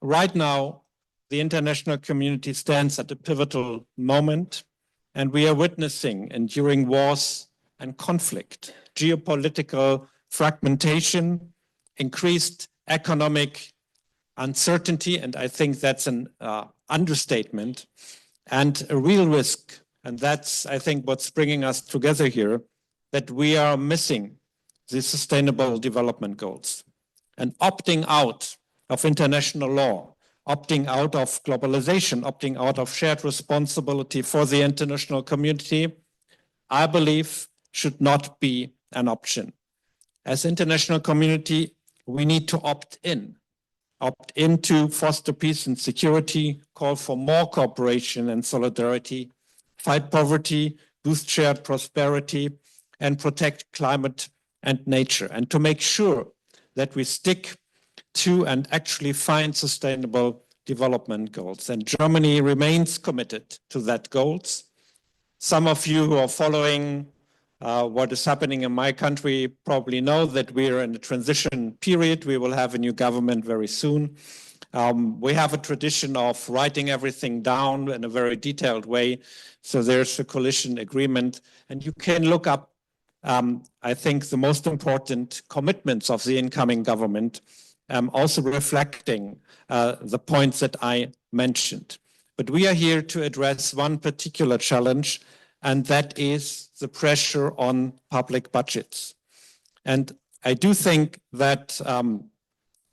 Right now, the international community stands at a pivotal moment, and we are witnessing enduring wars and conflict, geopolitical fragmentation, increased economic uncertainty, and I think that's an understatement, and a real risk, and that's, I think, what's bringing us together here, that we are missing the Sustainable Development Goals and opting out of international law, opting out of globalization, opting out of shared responsibility for the international community, I believe should not be an option. As international community, we need to opt in to foster peace and security, call for more cooperation and solidarity, fight poverty, boost shared prosperity, and protect climate and nature, and to make sure that we stick to and actually find sustainable development goals. And Germany remains committed to that goals. Some of you who are following what is happening in my country probably know that we are in a transition period. We will have a new government very soon. We have a tradition of writing everything down in a very detailed way. So there's a coalition agreement, and you can look up, I think, the most important commitments of the incoming government, also reflecting the points that I mentioned. But we are here to address one particular challenge, and that is the pressure on public budgets. And I do think that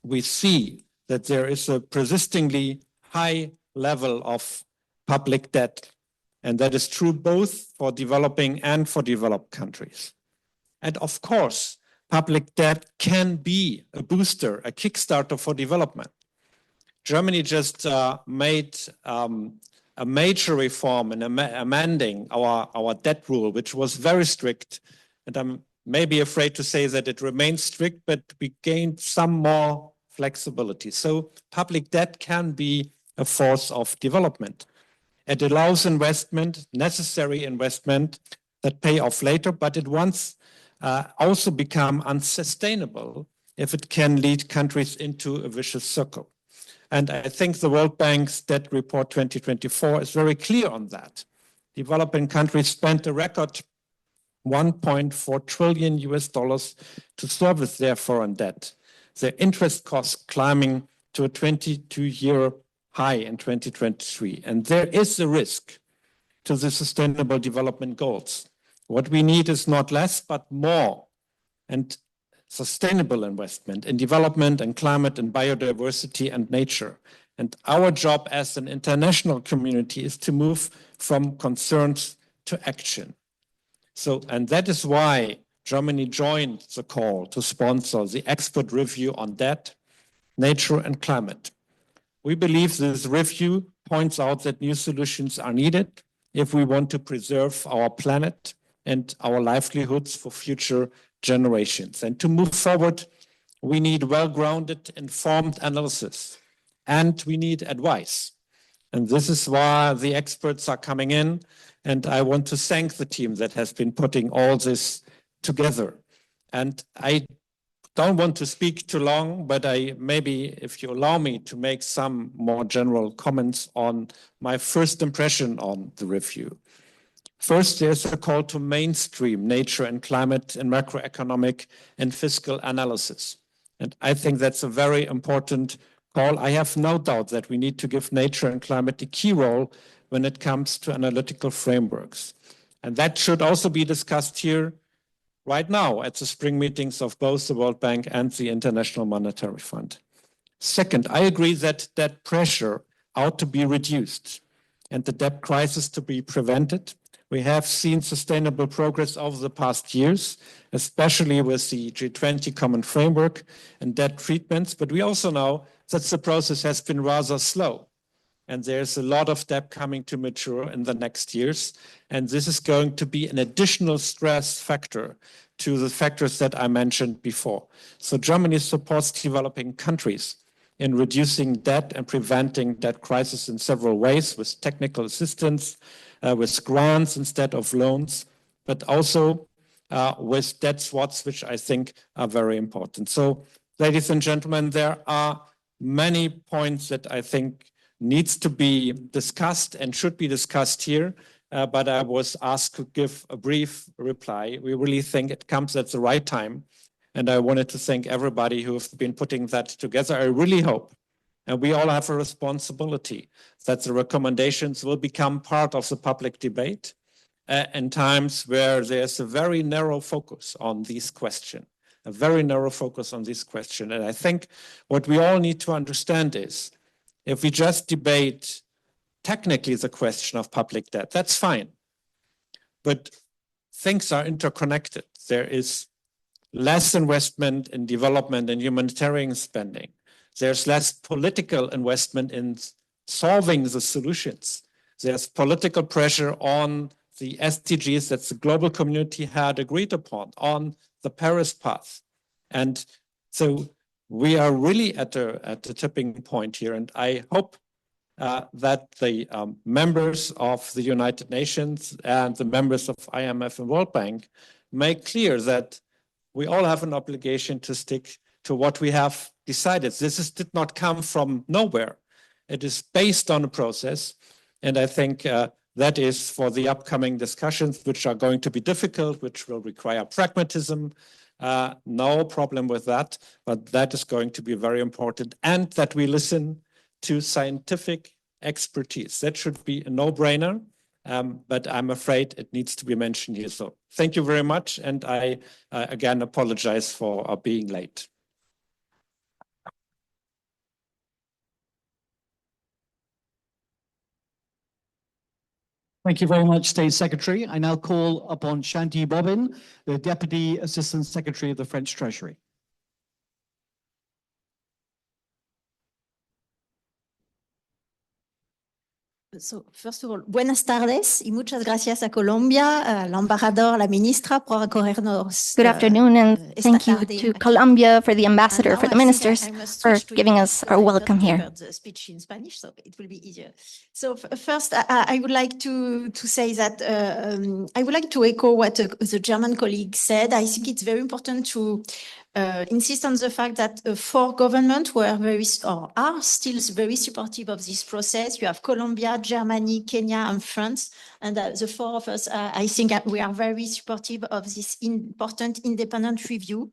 we see that there is a persistingly high level of public debt. And that is true both for developing and for developed countries. And of course, public debt can be a booster, a kickstarter for development. Germany just made a major reform in amending our debt rule, which was very strict. And I'm maybe afraid to say that it remains strict, but we gained some more flexibility. So public debt can be a force of development. It allows investment, necessary investment that pay off later, but it once also become unsustainable if it can lead countries into a vicious circle. And I think the World Bank's Debt Report 2024 is very clear on that. Developing countries spent a record $1.4 trillion to service their foreign debt. Their interest costs climbing to a 22-year high in 2023. And there is a risk to the Sustainable Development Goals. What we need is not less, but more and sustainable investment in development and climate and biodiversity and nature. And our job as an international community is to move from concerns to action. So, and that is why Germany joined the call to sponsor the expert review on debt, nature, and climate. We believe this review points out that new solutions are needed if we want to preserve our planet and our livelihoods for future generations. And to move forward, we need well-grounded, informed analysis, and we need advice. And this is why the experts are coming in. And I want to thank the team that has been putting all this together. And I don't want to speak too long, but maybe, if you allow me, to make some more general comments on my first impression on the review. First, there's a call to mainstream nature and climate in macroeconomic and fiscal analysis. And I think that's a very important call. I have no doubt that we need to give nature and climate a key role when it comes to analytical frameworks. And that should also be discussed here right now at the spring meetings of both the World Bank and the International Monetary Fund. Second, I agree that debt pressure ought to be reduced and the debt crisis to be prevented. We have seen sustainable progress over the past years, especially with the G20 Common Framework and debt treatments, but we also know that the process has been rather slow. And there's a lot of debt coming to mature in the next years. And this is going to be an additional stress factor to the factors that I mentioned before. So Germany supports developing countries in reducing debt and preventing debt crisis in several ways, with technical assistance, with grants instead of loans, but also with debt swaps, which I think are very important. So, ladies and gentlemen, there are many points that I think needs to be discussed and should be discussed here, but I was asked to give a brief reply. We really think it comes at the right time, and I wanted to thank everybody who have been putting that together. I really hope, and we all have a responsibility, that the recommendations will become part of the public debate in times where there's a very narrow focus on this question, a very narrow focus on this question. And I think what we all need to understand is, if we just debate technically the question of public debt, that's fine. But things are interconnected. There is less investment in development and humanitarian spending. There's less political investment in solving the solutions. There's political pressure on the SDGs that the global community had agreed upon, on the Paris path. And so we are really at a tipping point here. And I hope that the members of the United Nations and the members of IMF and World Bank make clear that we all have an obligation to stick to what we have decided. Did not come from nowhere. It is based on a process. And I think that is for the upcoming discussions, which are going to be difficult, which will require pragmatism. No problem with that, but that is going to be very important, and that we listen to scientific expertise. That should be a no-brainer, but I'm afraid it needs to be mentioned here. So thank you very much, and I again apologize for being late. Thank you very much, State Secretary. I now call upon Chanty Bobin, the Deputy Assistant Secretary of the French Treasury. So, first of all, buenas tardes y muchas gracias a Colombia, al embajador, la ministra, por acogernos. Good afternoon, and thank you to Colombia, for the ambassador, for the ministers, for giving us our welcome here. The speech in Spanish, so it will be easier. So first, I would like to say that I would like to echo what the German colleague said. I think it's very important to insist on the fact that 4 governments were are still very supportive of this process. You have Colombia, Germany, Kenya, and France. And the 4 of us, I think we are very supportive of this important independent review.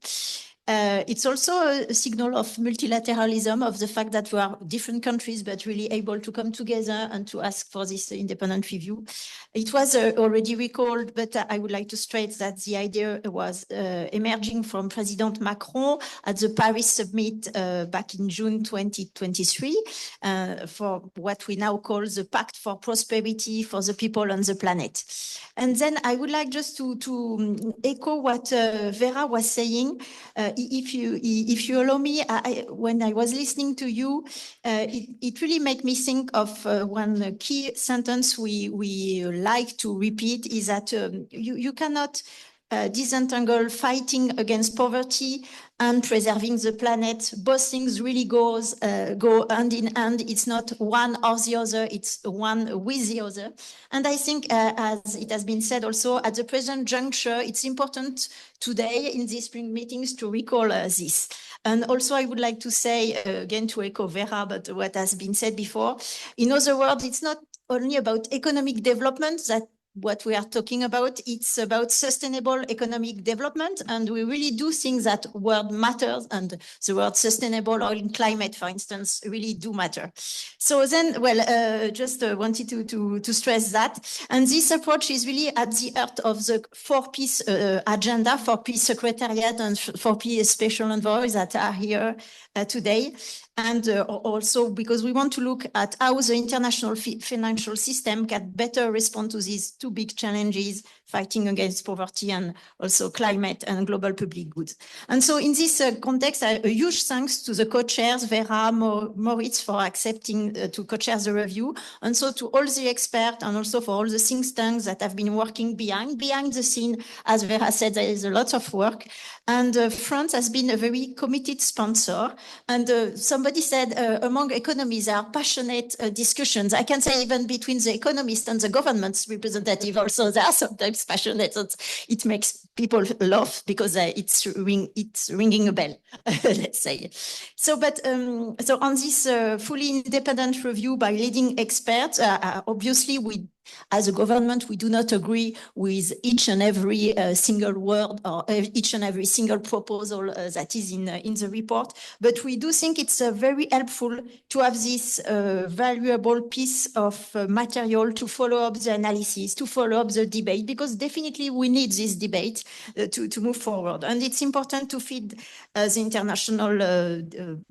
It's also a signal of multilateralism, of the fact that we are different countries, but really able to come together and to ask for this independent review. It was already recalled, but I would like to stress that the idea was emerging from President Macron at the Paris summit back in June 2023 for what we now call the Pact for Prosperity for the People on the Planet. And then I would like just to echo what Vera was saying. If you allow me, when I was listening to you, it really made me think of one key sentence we like to repeat, is that you cannot disentangle fighting against poverty and preserving the planet. Both things really go hand in hand. It's not one or the other, it's one with the other. And I think, as it has been said also, at the present juncture, it's important today in these spring meetings to recall this. And also, I would like to say, again, to echo Vera, but what has been said before, in other words, it's not only about economic development that what we are talking about, it's about sustainable economic development. And we really do think that word matters, and the word sustainable or in climate, for instance, really do matter. So then, well, just wanted to stress that. And this approach is really at the heart of the 4-piece agenda, 4-piece secretariat, and 4-piece special envoys that are here today. And also because we want to look at how the international financial system can better respond to these 2 big challenges, fighting against poverty and also climate and global public goods. And so in this context, a huge thanks to the co-chairs, Vera, Moritz, for accepting to co-chair the review, and so to all the experts, and also for all the think tanks that have been working behind the scene. As Vera said, there is a lot of work. And France has been a very committed sponsor. And somebody said among economies, there are passionate discussions. I can say even between the economists and the government's representative also, there are sometimes passionate. It makes people laugh because it's ringing a bell, let's say. So, but so on this fully independent review by leading experts, obviously as a government, we do not agree with each and every single word or each and every single proposal that is in the report. But we do think it's very helpful to have this valuable piece of material to follow up the analysis, to follow up the debate, because definitely we need this debate to move forward. And it's important to feed the international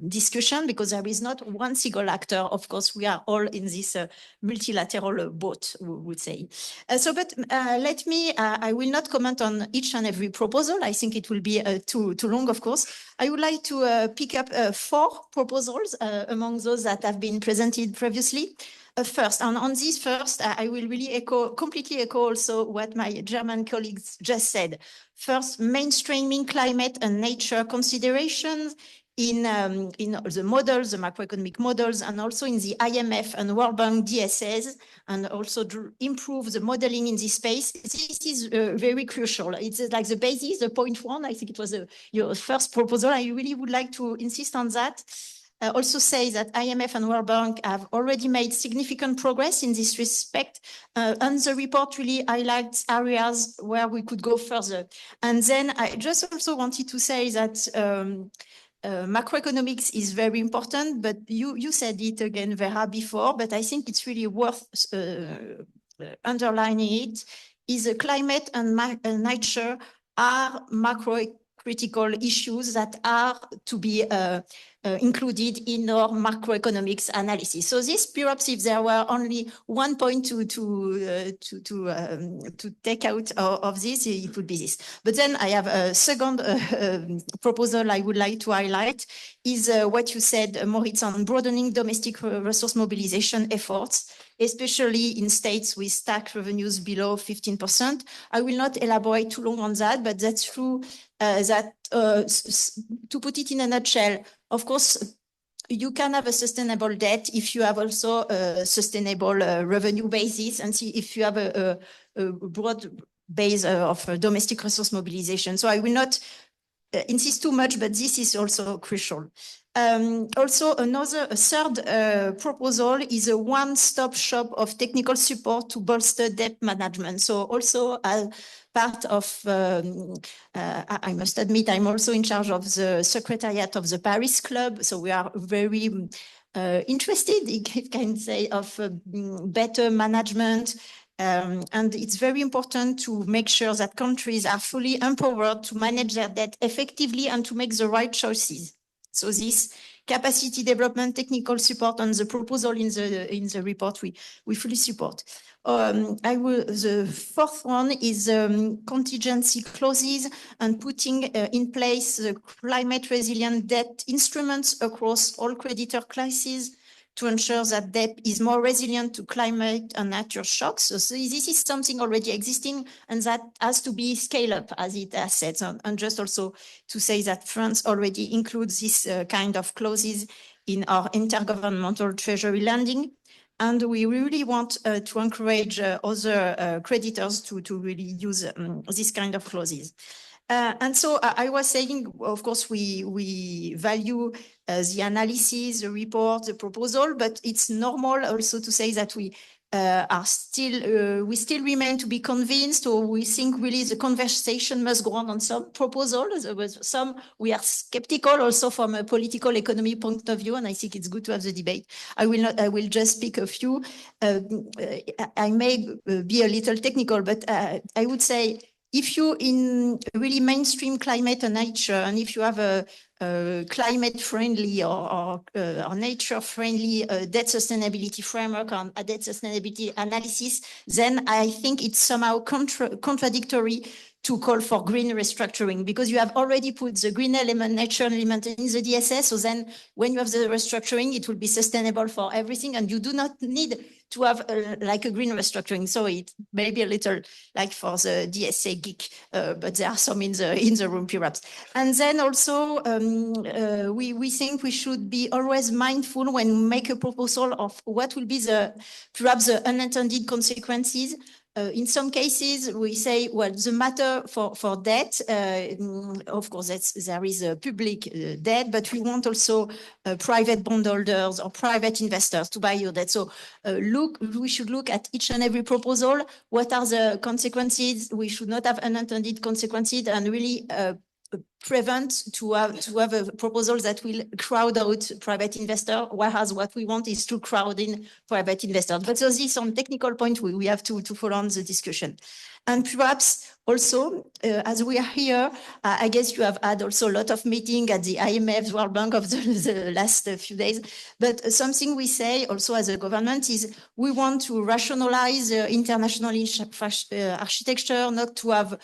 discussion, because there is not one single actor. Of course, we are all in this multilateral boat, would say. But let me, I will not comment on each and every proposal. I think it will be too long, of course. I would like to pick up 4 proposals among those that have been presented previously. First, on this first, I will really completely echo also what my German colleagues just said. First, mainstreaming climate and nature considerations in the models, the macroeconomic models, and also in the IMF and World Bank DSS, and also improve the modeling in this space. This is very crucial. It's like the basis, the point one. I think it was your first proposal. I really would like to insist on that. Also say that IMF and World Bank have already made significant progress in this respect, and the report really highlights areas where we could go further. And then I just also wanted to say that macroeconomics is very important, but you said it again, Vera, before, but I think it's really worth underlining it, is climate and nature are macro-critical issues that are to be included in our macroeconomics analysis. So this, perhaps if there were only one point to take out of this, it would be this. But then I have a second proposal I would like to highlight is what you said, Moritz, on broadening domestic resource mobilization efforts, especially in states with tax revenues below 15%. I will not elaborate too long on that, but that's true that to put it in a nutshell, of course, you can have a sustainable debt if you have also a sustainable revenue basis, and see if you have a broad base of domestic resource mobilization. So I will not insist too much, but this is also crucial. Also, a third proposal is a one-stop shop of technical support to bolster debt management. So also as part of, I must admit, I'm also in charge of the secretariat of the Paris Club. So we are very interested, I can say, of better management. And it's very important to make sure that countries are fully empowered to manage their debt effectively and to make the right choices. So this capacity development, technical support on the proposal in the report, we fully support. The fourth one is contingency clauses and putting in place the climate resilient debt instruments across all creditor classes to ensure that debt is more resilient to climate and nature shocks. So this is something already existing, and that has to be scaled up as it has said. And just also to say that France already includes this kind of clauses in our intergovernmental treasury lending. And we really want to encourage other creditors to really use this kind of clauses. And so I was saying, of course, we value the analysis, the report, the proposal, but it's normal also to say that we still remain to be convinced, or we think really the conversation must go on some proposals. Some we are skeptical also from a political economy point of view, and I think it's good to have the debate. I will just pick a few. I may be a little technical, but I would say, if you in really mainstream climate and nature, and if you have a climate friendly or nature friendly debt sustainability framework on a debt sustainability analysis, then I think it's somehow contradictory to call for green restructuring, because you have already put the green element, nature element in the DSS. So then when you have the restructuring, it will be sustainable for everything, and you do not need to have like a green restructuring. So it may be a little like for the DSA geek, but there are some in the room perhaps. And then also we think we should be always mindful when we make a proposal of what will be perhaps the unintended consequences. In some cases, we say, well, the matter for debt, of course, there is a public debt, but we want also private bondholders or private investors to buy your debt. So we should look at each and every proposal. What are the consequences? We should not have unintended consequences, and really prevent to have a proposal that will crowd out private investor, whereas what we want is to crowd in private investors. But so this on technical point, we have to follow on the discussion. And perhaps also, as we are here, I guess you have had also a lot of meetings at the IMF, World Bank of the last few days. But something we say also as a government is we want to rationalize international architecture, not to have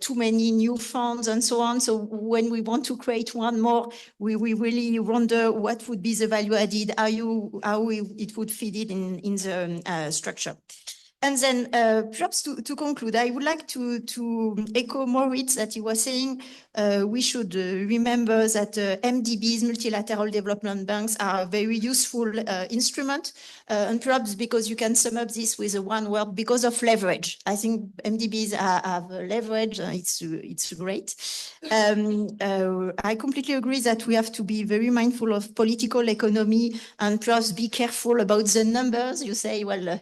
too many new funds and so on. So when we want to create one more, we really wonder what would be the value added, how it would fit it in the structure. And then perhaps to conclude, I would like to echo Moritz that he was saying we should remember that MDBs, multilateral development banks, are a very useful instrument. And perhaps because you can sum up this with one word, because of leverage. I think MDBs have leverage. It's great. I completely agree that we have to be very mindful of political economy and perhaps be careful about the numbers. You say, well,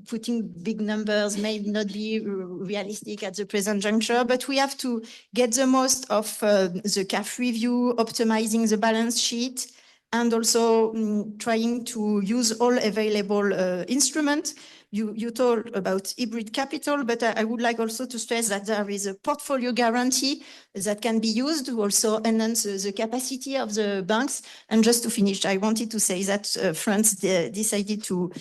putting big numbers may not be realistic at the present juncture, but we have to get the most of the CAF review, optimizing the balance sheet, and also trying to use all available instruments. You told about hybrid capital, but I would like also to stress that there is a portfolio guarantee that can be used to also enhance the capacity of the banks. And just to finish, I wanted to say that France decided to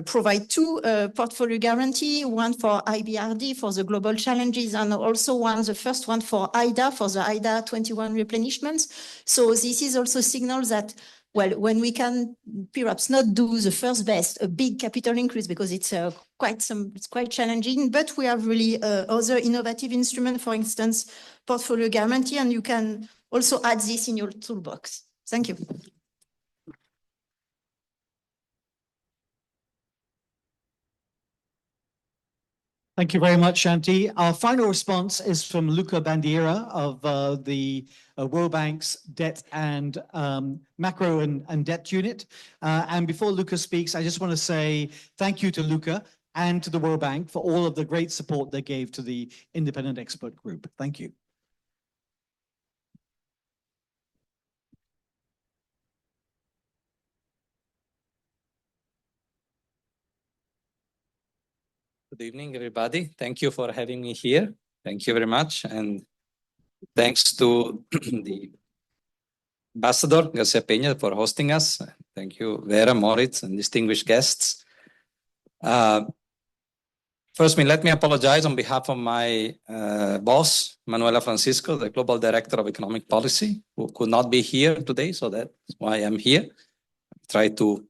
provide two portfolio guarantee, one for IBRD for the global challenges, and also the first one for IDA, for the IDA 21 replenishments. So this is also a signal that, well, when we can perhaps not do the first best, a big capital increase, because it's quite challenging, but we have really other innovative instruments, for instance, portfolio guarantee, and you can also add this in your toolbox. Thank you. Thank you very much, Shanti. Our final response is from Luca Bandiera of the World Bank's Debt and Macro and Debt Unit. And before Luca speaks, I just want to say thank you to Luca and to the World Bank for all of the great support they gave to the independent expert group. Thank you. Good evening, everybody. Thank you for having me here. Thank you very much. And thanks to the Ambassador Garcia Peña for hosting us. Thank you, Vera, Moritz, and distinguished guests. First, let me apologize on behalf of my boss, Manuela Francisco, the Global Director of Economic Policy, who could not be here today, so that's why I'm here. Try to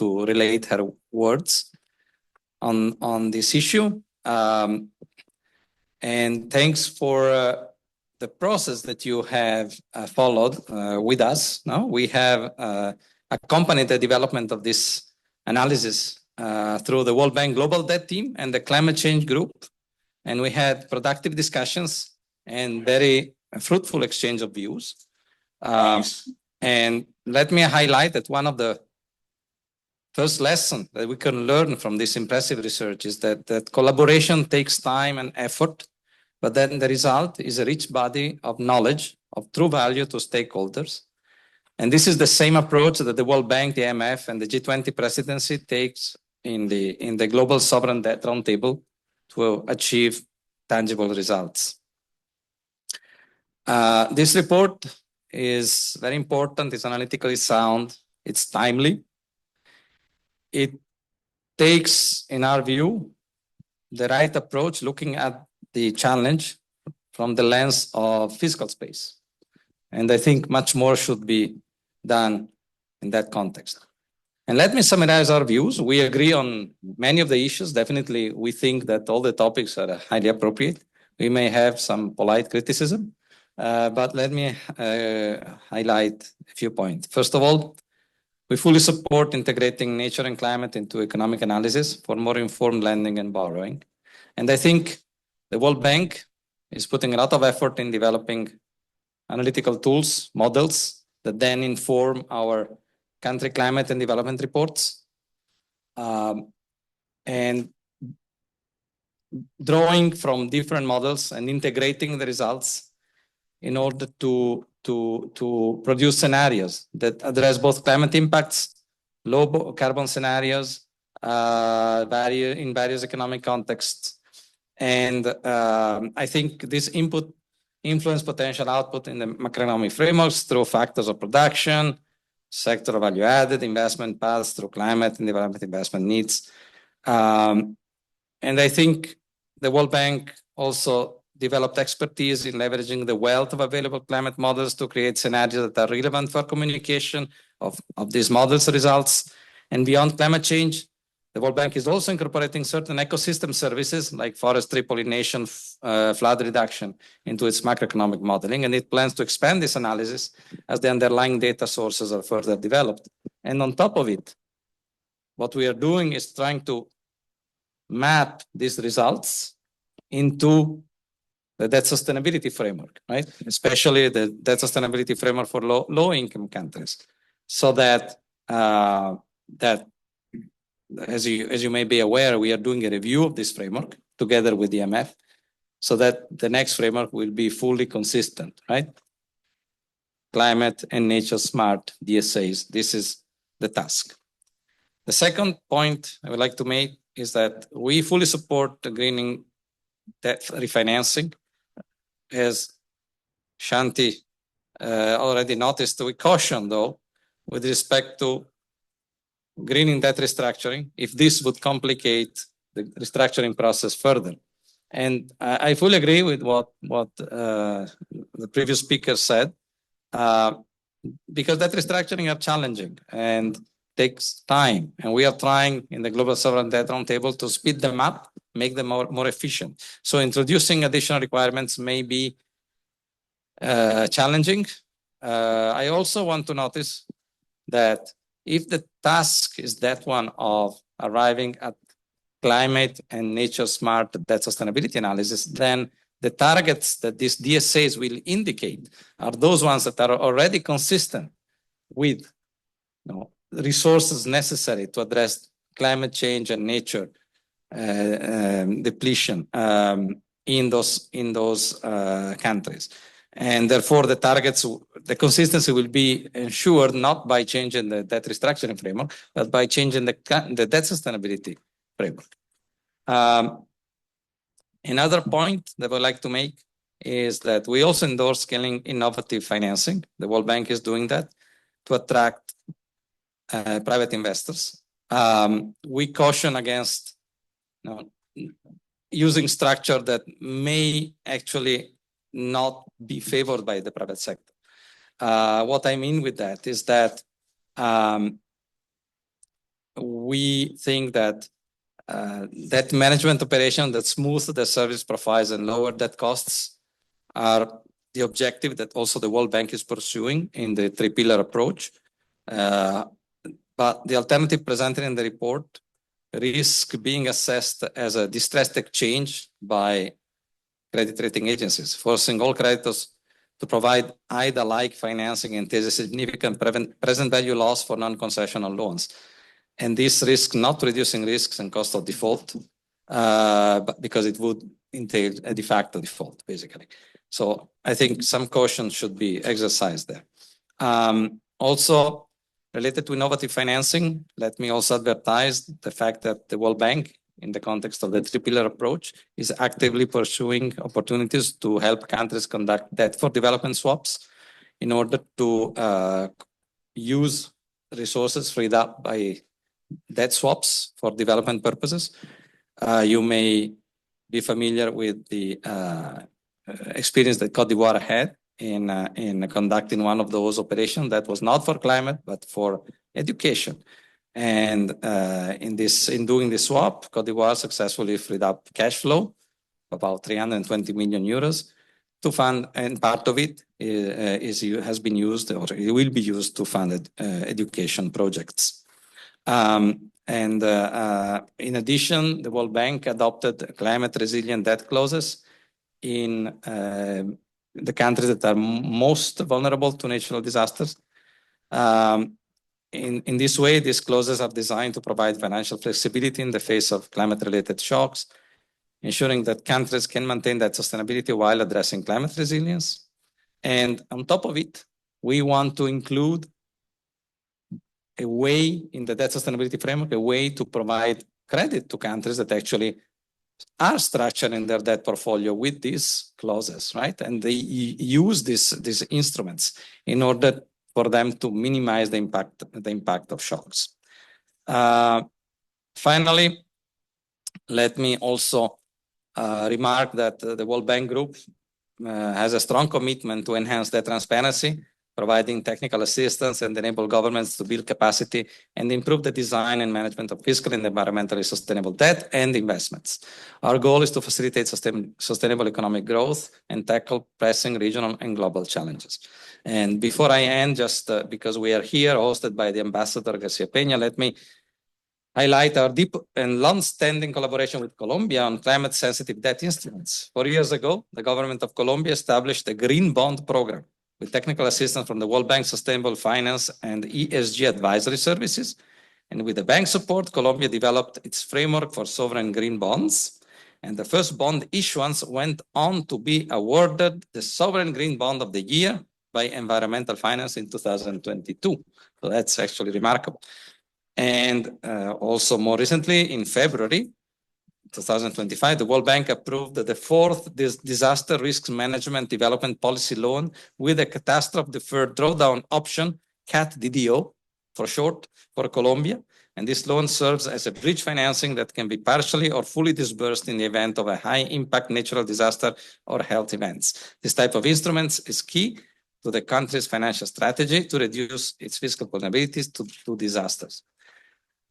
relate her words on this issue. And thanks for the process that you have followed with us. Now we have accompanied the development of this analysis through the World Bank Global Debt Team and the Climate Change Group. And we had productive discussions and very fruitful exchange of views. And let me highlight that one of the first lesson that we can learn from this impressive research is that collaboration takes time and effort, but then the result is a rich body of knowledge of true value to stakeholders. And this is the same approach that the World Bank, the IMF, and the G20 presidency takes in the Global Sovereign Debt Roundtable to achieve tangible results. This report is very important, it's analytically sound, it's timely. It takes, in our view, the right approach, looking at the challenge from the lens of physical space. And I think much more should be done in that context. And let me summarize our views. We agree on many of the issues. Definitely, we think that all the topics are highly appropriate. We may have some polite criticism, but let me highlight a few points. First of all, we fully support integrating nature and climate into economic analysis for more informed lending and borrowing. And I think the World Bank is putting a lot of effort in developing analytical tools, models that then inform our country climate and development reports. And drawing from different models and integrating the results in order to produce scenarios that address both climate impacts, low carbon scenarios, in various economic contexts. And I think this input influence potential output in the macroeconomic frameworks through factors of production, sector value added, investment paths through climate and development investment needs. And I think the World Bank also developed expertise in leveraging the wealth of available climate models to create scenarios that are relevant for communication of these models' results. And beyond climate change, The World Bank is also incorporating certain ecosystem services like forestry, pollination, flood reduction into its macroeconomic modeling, and it plans to expand this analysis as the underlying data sources are further developed. And on top of it, what we are doing is trying to map these results into the debt sustainability framework, right? Especially the debt sustainability framework for low-income countries, so that as you may be aware, we are doing a review of this framework together with the IMF, so that the next framework will be fully consistent, right? Climate and nature smart DSAs. This is the task. The second point I would like to make is that we fully support the greening debt refinancing. As Shanti already noticed, we caution though, with respect to greening debt restructuring, if this would complicate the restructuring process further. And I fully agree with what the previous speaker said, because debt restructuring are challenging and takes time. And we are trying in the Global Sovereign Debt Roundtable to speed them up, make them more efficient. So introducing additional requirements may be challenging. I also want to notice that if the task is that one of arriving at climate and nature smart debt sustainability analysis, then the targets that these DSAs will indicate are those ones that are already consistent with resources necessary to address climate change and nature depletion in those countries. And therefore, the targets, the consistency will be ensured not by changing the debt restructuring framework, but by changing the debt sustainability framework. Another point that I would like to make is that we also endorse scaling innovative financing. The World Bank is doing that to attract private investors. We caution against using structure that may actually not be favored by the private sector. What I mean with that is that we think that debt management operation that smooth the service profiles and lower debt costs are the objective that also the World Bank is pursuing in the three-pillar approach. But the alternative presented in the report risk being assessed as a distressed exchange by credit rating agencies, forcing all creditors to provide IDA-like financing and there's a significant present value loss for non-concessional loans. And this risk not reducing risks and cost of default, but because it would entail a de facto default, basically. So I think some caution should be exercised there. Also, related to innovative financing, let me also advertise the fact that the World Bank, in the context of the three-pillar approach, is actively pursuing opportunities to help countries conduct debt for development swaps in order to use resources freed up by debt swaps for development purposes. You may be familiar with the experience that Côte d'Ivoire had in conducting one of those operations that was not for climate, but for education. And in doing the swap, Côte d'Ivoire successfully freed up cash flow, about 320 million euros, to fund, and part of it has been used, or it will be used to fund education projects. In addition, the World Bank adopted climate resilient debt clauses in the countries that are most vulnerable to natural disasters. In this way, these clauses are designed to provide financial flexibility in the face of climate-related shocks, ensuring that countries can maintain that sustainability while addressing climate resilience. And on top of it, we want to include a way in the debt sustainability framework, a way to provide credit to countries that actually are structuring their debt portfolio with these clauses, right? And they use these instruments in order for them to minimize the impact of shocks. Finally, let me also remark that the World Bank Group has a strong commitment to enhance the transparency providing technical assistance and enable governments to build capacity and improve the design and management of fiscal and environmentally sustainable debt and investments. Our goal is to facilitate sustainable economic growth and tackle pressing regional and global challenges. And before I end, just because we are here hosted by the Ambassador Garcia Peña, let me highlight our deep and long-standing collaboration with Colombia on climate-sensitive debt instruments. 4 years ago, the government of Colombia established a green bond program with technical assistance from the World Bank Sustainable Finance and ESG advisory services. And with the bank support, Colombia developed its framework for sovereign green bonds. And the first bond issuance went on to be awarded the Sovereign Green Bond of the Year by Environmental Finance in 2022. So that's actually remarkable. And also more recently, in February 2025, the World Bank approved the fourth disaster risk management development policy loan with a catastrophe deferred drawdown option, CAT-DDO for short, for Colombia. And this loan serves as a bridge financing that can be partially or fully disbursed in the event of a high impact natural disaster or health events. This type of instruments is key to the country's financial strategy to reduce its fiscal vulnerabilities to disasters.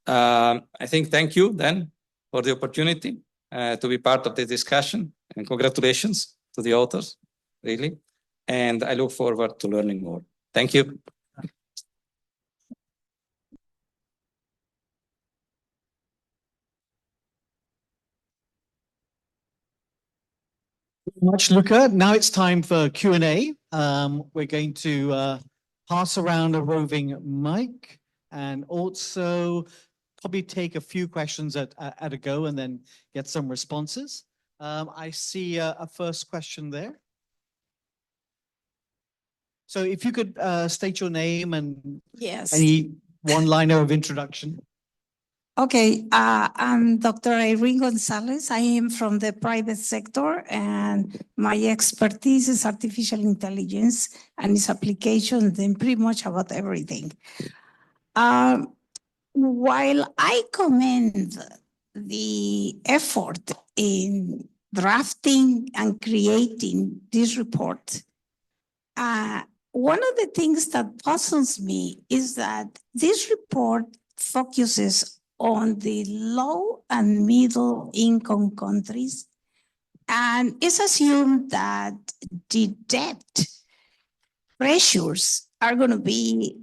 I think thank you then for the opportunity to be part of the discussion, and congratulations to the authors, really. And I look forward to learning more. Thank you. Much, Luca. Now it's time for Q&A. We're going to pass around a roving mic and also probably take a few questions at a go and then get some responses. I see a first question there. So if you could state your name and any one-liner of introduction. Okay, I'm Dr. Irene Gonzalez. I am from the private sector, and my expertise is artificial intelligence and its applications in pretty much about everything. While I commend the effort in drafting and creating this report, one of the things that puzzles me is that this report focuses on the low and middle income countries, and it's assumed that the debt pressures are going to be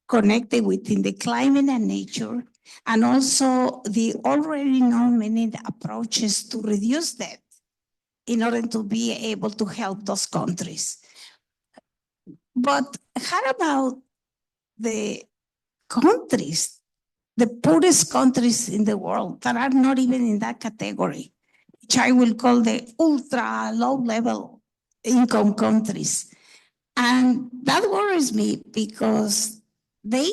connected within the climate and nature, and also the already known many approaches to reduce debt in order to be able to help those countries. But how about the countries, the poorest countries in the world that are not even in that category, which I will call the ultra low level income countries? And that worries me because they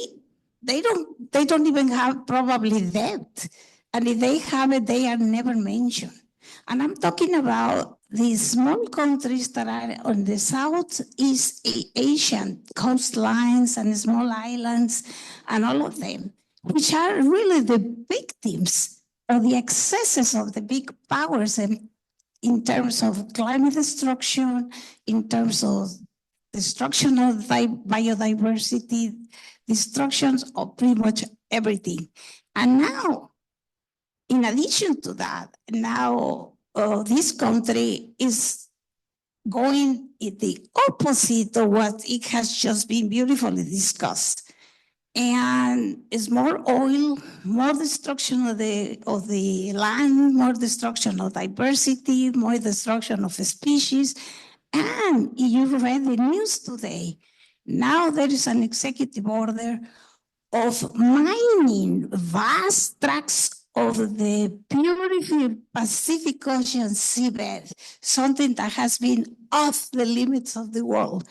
don't even have probably debt. And if they have it, they are never mentioned. And I'm talking about these small countries that are on the Southeast Asian coastlines and small islands and all of them, which are really the victims of the excesses of the big powers in terms of climate destruction, in terms of destruction of biodiversity, destructions of pretty much everything. And now, in addition to that, now this country is going in the opposite of what it has just been beautifully discussed. And it's more oil, more destruction of the land, more destruction of diversity, more destruction of species. And you read the news today. Now there is an executive order of mining vast tracts of the purified Pacific Ocean seabed, something that has been off the limits of the world,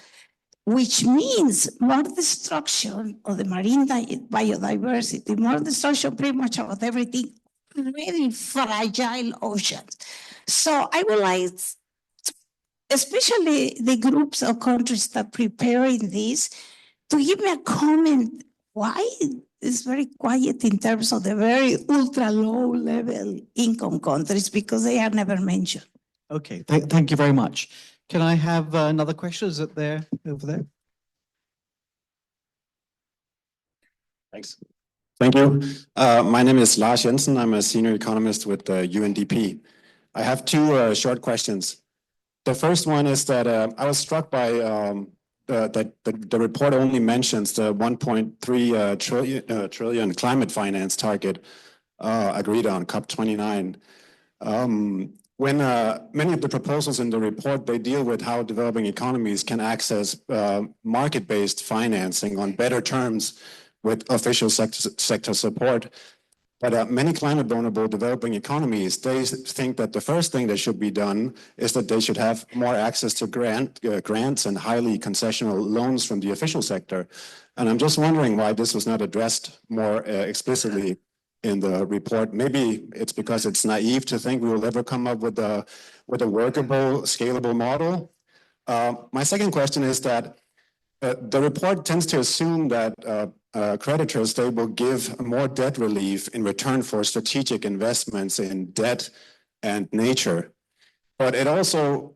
which means more destruction of the marine biodiversity, more destruction pretty much of everything, really fragile oceans. So I would like, especially the groups of countries that are preparing this, to give me a comment why it's very quiet in terms of the very ultra low level income countries, because they are never mentioned. Okay, thank you very much. Can I have another question? Is it there, over there? Thanks. Thank you. My name is Lars Jensen. I'm a senior economist with UNDP. I have two short questions. The first one is that I was struck by that the report only mentions the 1.3 trillion climate finance target agreed on COP29. When many of the proposals in the report, they deal with how developing economies can access market-based financing on better terms with official sector support. But many climate vulnerable developing economies, they think that the first thing that should be done is that they should have more access to grants and highly concessional loans from the official sector. And I'm just wondering why this was not addressed more explicitly in the report. Maybe it's because it's naive to think we will ever come up with a workable, scalable model. My second question is that the report tends to assume that creditors, they will give more debt relief in return for strategic investments in debt and nature. But it also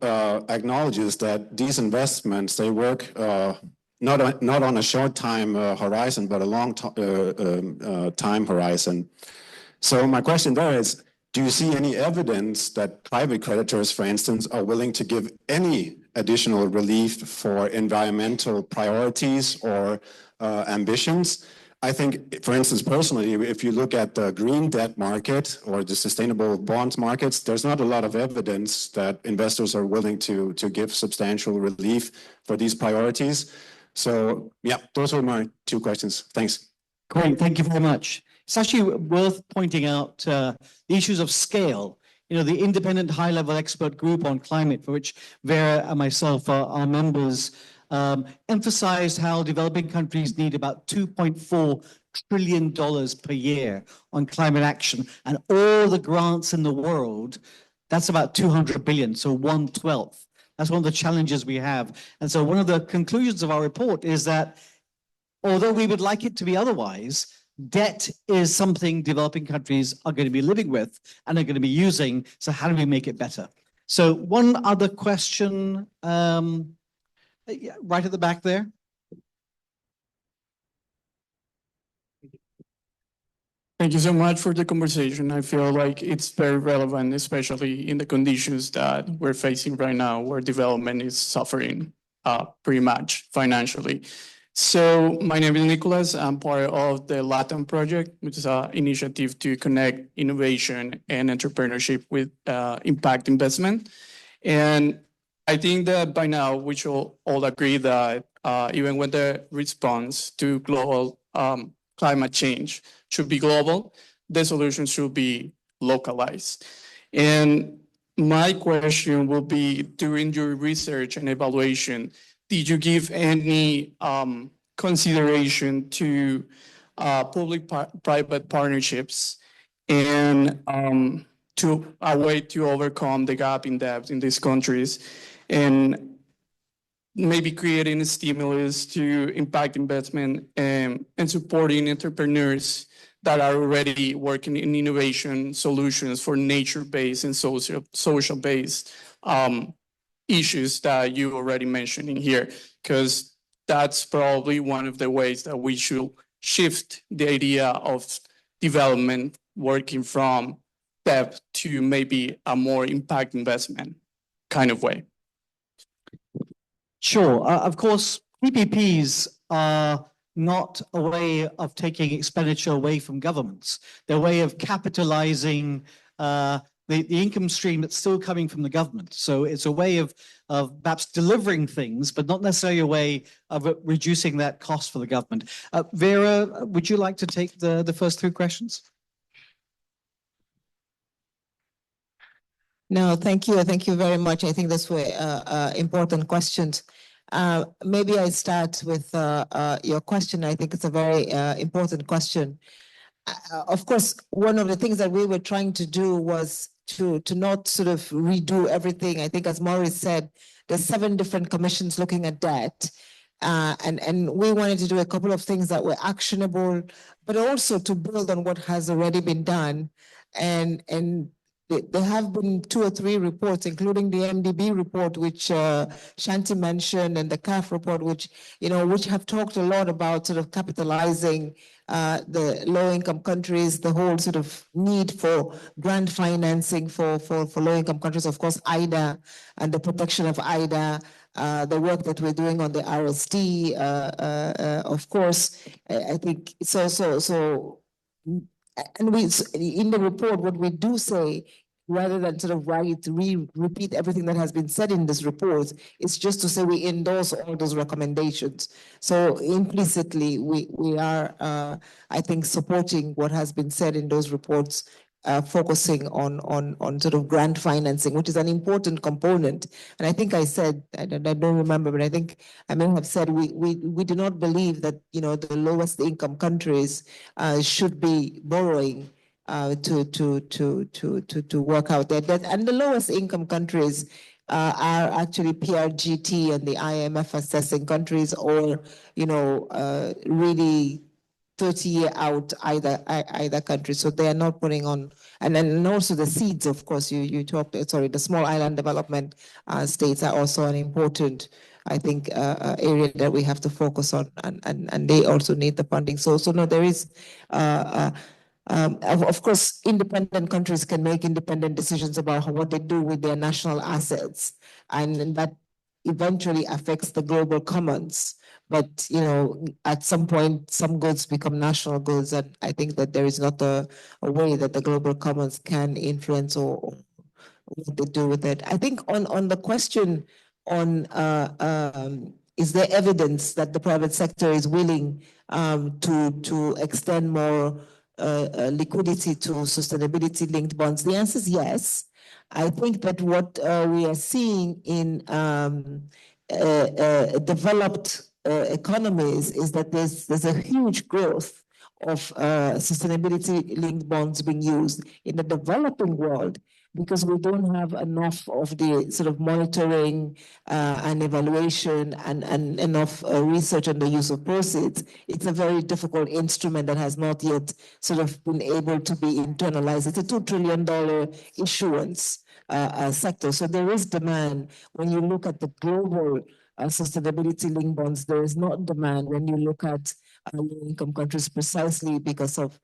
acknowledges that these investments, they work not on a short time horizon, but a long time horizon. So my question there is, do you see any evidence that private creditors, for instance, are willing to give any additional relief for environmental priorities or ambitions? I think, for instance, personally, if you look at the green debt market or the sustainable bonds markets, there's not a lot of evidence that investors are willing to give substantial relief for these priorities. So yeah, those were my two questions. Thanks. Great, thank you very much. It's actually worth pointing out the issues of scale. You know, the independent high-level expert group on climate, for which Vera and myself are members, emphasized how developing countries need about $2.4 trillion per year on climate action, and all the grants in the world, that's about 200 billion, so 1/12. That's one of the challenges we have. And so one of the conclusions of our report is that although we would like it to be otherwise, debt is something developing countries are going to be living with and are going to be using. So how do we make it better? So one other question, right at the back there. Thank you so much for the conversation. I feel like it's very relevant, especially in the conditions that we're facing right now, where development is suffering pretty much financially. So my name is Nicholas. I'm part of the LATAM project, which is an initiative to connect innovation and entrepreneurship with impact investment. And I think that by now we should all agree that even when the response to global climate change should be global, the solution should be localized. And my question will be, during your research and evaluation, did you give any consideration to public-private partnerships and to a way to overcome the gap in debt in these countries, and maybe creating a stimulus to impact investment and supporting entrepreneurs that are already working in innovation solutions for nature-based and social-based issues that you already mentioned in here, because that's probably one of the ways that we should shift the idea of development working from debt to maybe a more impact investment kind of way. Sure. Of course, PPPs are not a way of taking expenditure away from governments. They're a way of capitalizing the income stream that's still coming from the government. So it's a way of perhaps delivering things, but not necessarily a way of reducing that cost for the government. Vera, would you like to take the first three questions? No, thank you. Thank you very much. I think those were important questions. Maybe I start with your question. I think it's a very important question. Of course, one of the things that we were trying to do was to not sort of redo everything. I think, as Maurice said, there's 7 different commissions looking at debt. And we wanted to do a couple of things that were actionable, but also to build on what has already been done and there have been 2 or 3 reports, including the MDB report, which Shanti mentioned, and the CAF report, which have talked a lot about sort of capitalizing the low-income countries, the whole sort of need for grant financing for low-income countries. Of course, IDA and the protection of IDA, the work that we're doing on the RSD, of course, I think so. And in the report, what we do say, rather than sort of repeat everything that has been said in this report, is just to say we endorse all those recommendations. So implicitly, we are, I think, supporting what has been said in those reports, focusing on sort of grant financing, which is an important component. And I think I said, I don't remember, but I think I may have said we do not believe that the lowest income countries should be borrowing to work out their debt. And the lowest income countries are actually PRGT and the IMF assessing countries, or really 30-year out either country. So they are not putting on, and then also the seeds, of course, you talked, sorry, the small island development states are also an important, I think, area that we have to focus on, and they also need the funding. So no, there is, of course, independent countries can make independent decisions about what they do with their national assets, and that eventually affects the global commons. But at some point, some goods become national goods, and I think that there is not a way that the global commons can influence or what they do with it. I think on the question on is there evidence that the private sector is willing to extend more liquidity to sustainability-linked bonds? The answer is yes. I think that what we are seeing in developed economies is that there's a huge growth of sustainability-linked bonds being used in the developing world, because we don't have enough of the sort of monitoring and evaluation and enough research on the use of proceeds. It's a very difficult instrument that has not yet sort of been able to be internalized. It's a $2 trillion issuance sector. So there is demand. When you look at the global sustainability-linked bonds, there is not demand when you look at low-income countries, precisely because of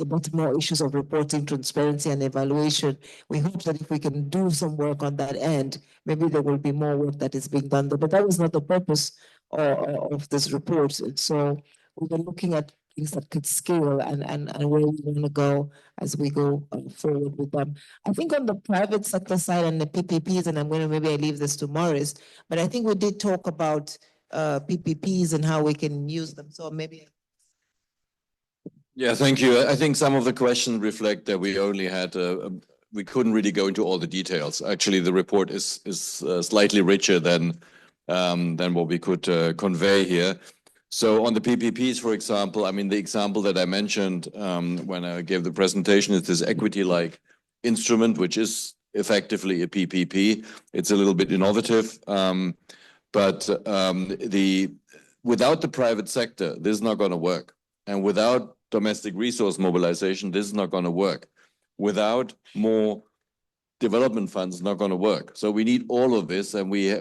much more issues of reporting, transparency, and evaluation. We hope that if we can do some work on that end, maybe there will be more work that is being done. But that was not the purpose of this report. And so we've been looking at things that could scale and where we want to go as we go forward with them. I think on the private sector side and the PPPs, and maybe I leave this to Morris, but I think we did talk about PPPs and how we can use them. So maybe. Yeah, thank you. I think some of the questions reflect that we only had, we couldn't really go into all the details. Actually, the report is slightly richer than what we could convey here. So on the PPPs, for example, I mean, the example that I mentioned when I gave the presentation is this equity-like instrument, which is effectively a PPP. It's a little bit innovative, but without the private sector, this is not going to work. And without domestic resource mobilization, this is not going to work. Without more development funds, it's not going to work. So we need all of this, and we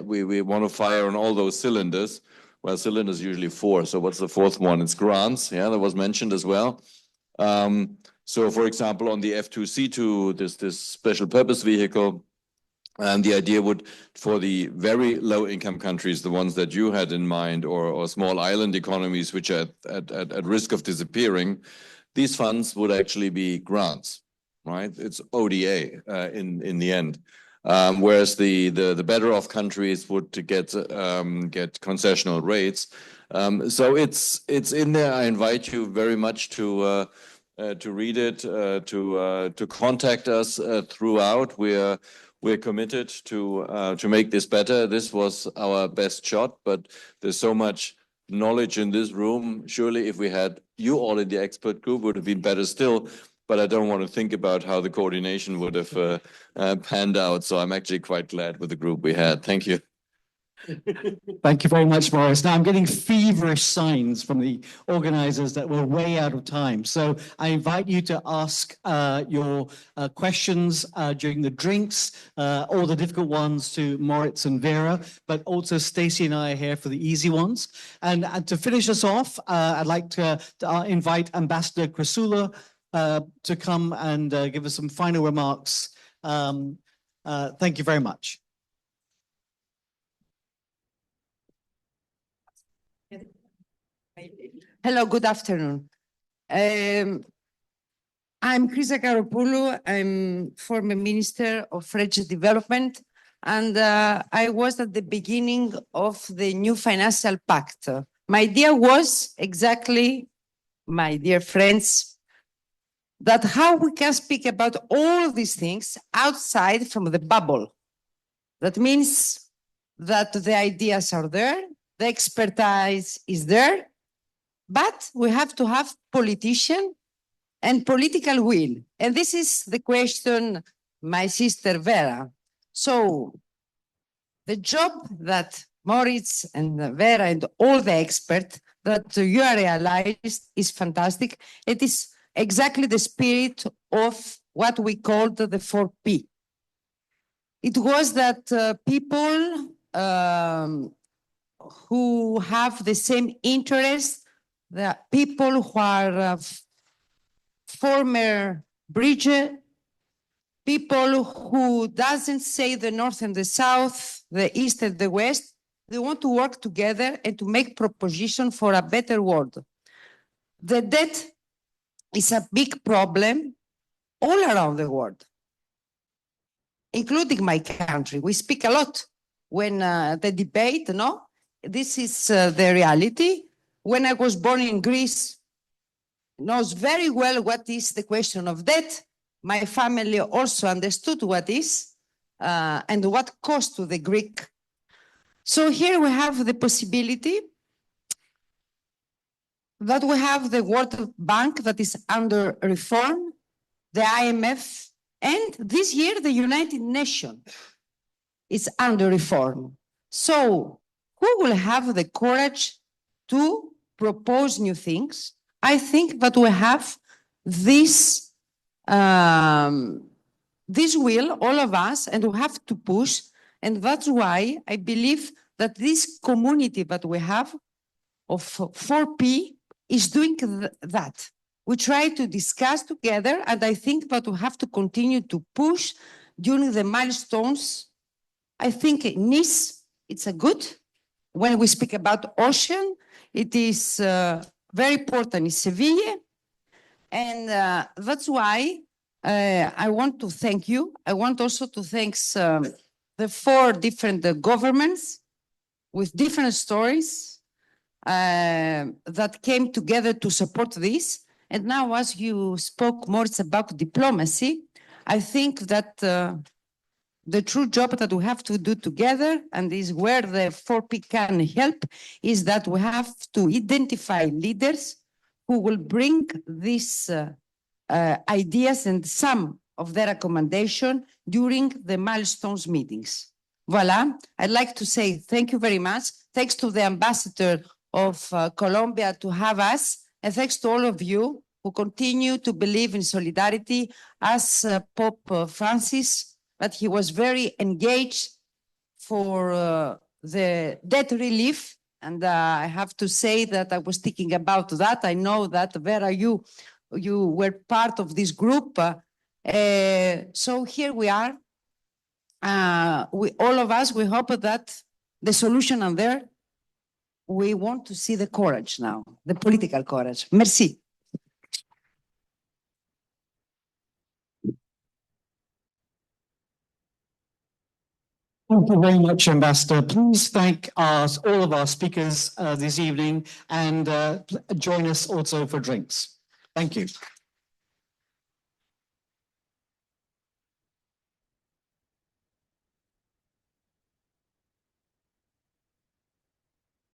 want to fire on all those cylinders. Well, cylinders usually 4. So what's the 4th one? It's grants. Yeah, that was mentioned as well. So, for example, on the F2C2, this special purpose vehicle, and the idea would, for the very low income countries, the ones that you had in mind, or small island economies which are at risk of disappearing, these funds would actually be grants, right? It's ODA in the end. Whereas the better off countries would get concessional rates. So it's in there. I invite you very much to read it, to contact us throughout. We're committed to make this better. This was our best shot, but there's so much knowledge in this room. Surely, if we had you all in the expert group, would have been better still. But I don't want to think about how the coordination would have panned out. So I'm actually quite glad with the group we had. Thank you. Thank you very much, Morris. Now I'm getting feverish signs from the organizers that we're way out of time. So I invite you to ask your questions during the drinks, all the difficult ones to Moritz and Vera, but also Stacey and I are here for the easy ones. And to finish us off, I'd like to invite Ambassador Krasula to come and give us some final remarks. Thank you very much. Hello, good afternoon. I'm Chrisa Karopoulou. I'm former Minister of Regional Development, and I was at the beginning of the new financial pact. My idea was exactly, my dear friends, that how we can speak about all these things outside from the bubble. That means that the ideas are there, the expertise is there, but we have to have politician and political will. And this is the question, my sister Vera. So the job that Moritz and Vera and all the experts that you realized is fantastic. It is exactly the spirit of what we called the 4P. It was that people who have the same interest, the people who are former bridge, people who doesn't say the North and the South, the East and the West, they want to work together and to make proposition for a better world. The debt is a big problem all around the world, including my country. We speak a lot when the debate, no? This is the reality. When I was born in Greece, knows very well what is the question of debt. My family also understood what is and what cost to the Greek. So here we have the possibility that we have the World Bank that is under reform, the IMF, and this year the United Nations is under reform. So who will have the courage to propose new things? I think that we have this will, all of us, and we have to push. And that's why I believe that this community that we have of 4P is doing that. We try to discuss together, and I think that we have to continue to push during the milestones. I think Nice, it's a good. When we speak about ocean, it is very important in Seville. And that's why I want to thank you. I want also to thank the 4 different governments with different stories that came together to support this. And now, as you spoke more about diplomacy, I think that the true job that we have to do together, and is where the 4P can help, is that we have to identify leaders who will bring these ideas and some of their recommendation during the milestones meetings. Voila, I'd like to say thank you very much. Thanks to the ambassador of Colombia to have us, and thanks to all of you who continue to believe in solidarity, as Pope Francis, that he was very engaged for the debt relief. And I have to say that I was thinking about that. I know that, Vera, you were part of this group. So here we are. All of us, we hope that the solution are there. We want to see the courage now, the political courage. Merci. Thank you very much, Ambassador. Please thank all of our speakers this evening, and join us also for drinks. Thank you.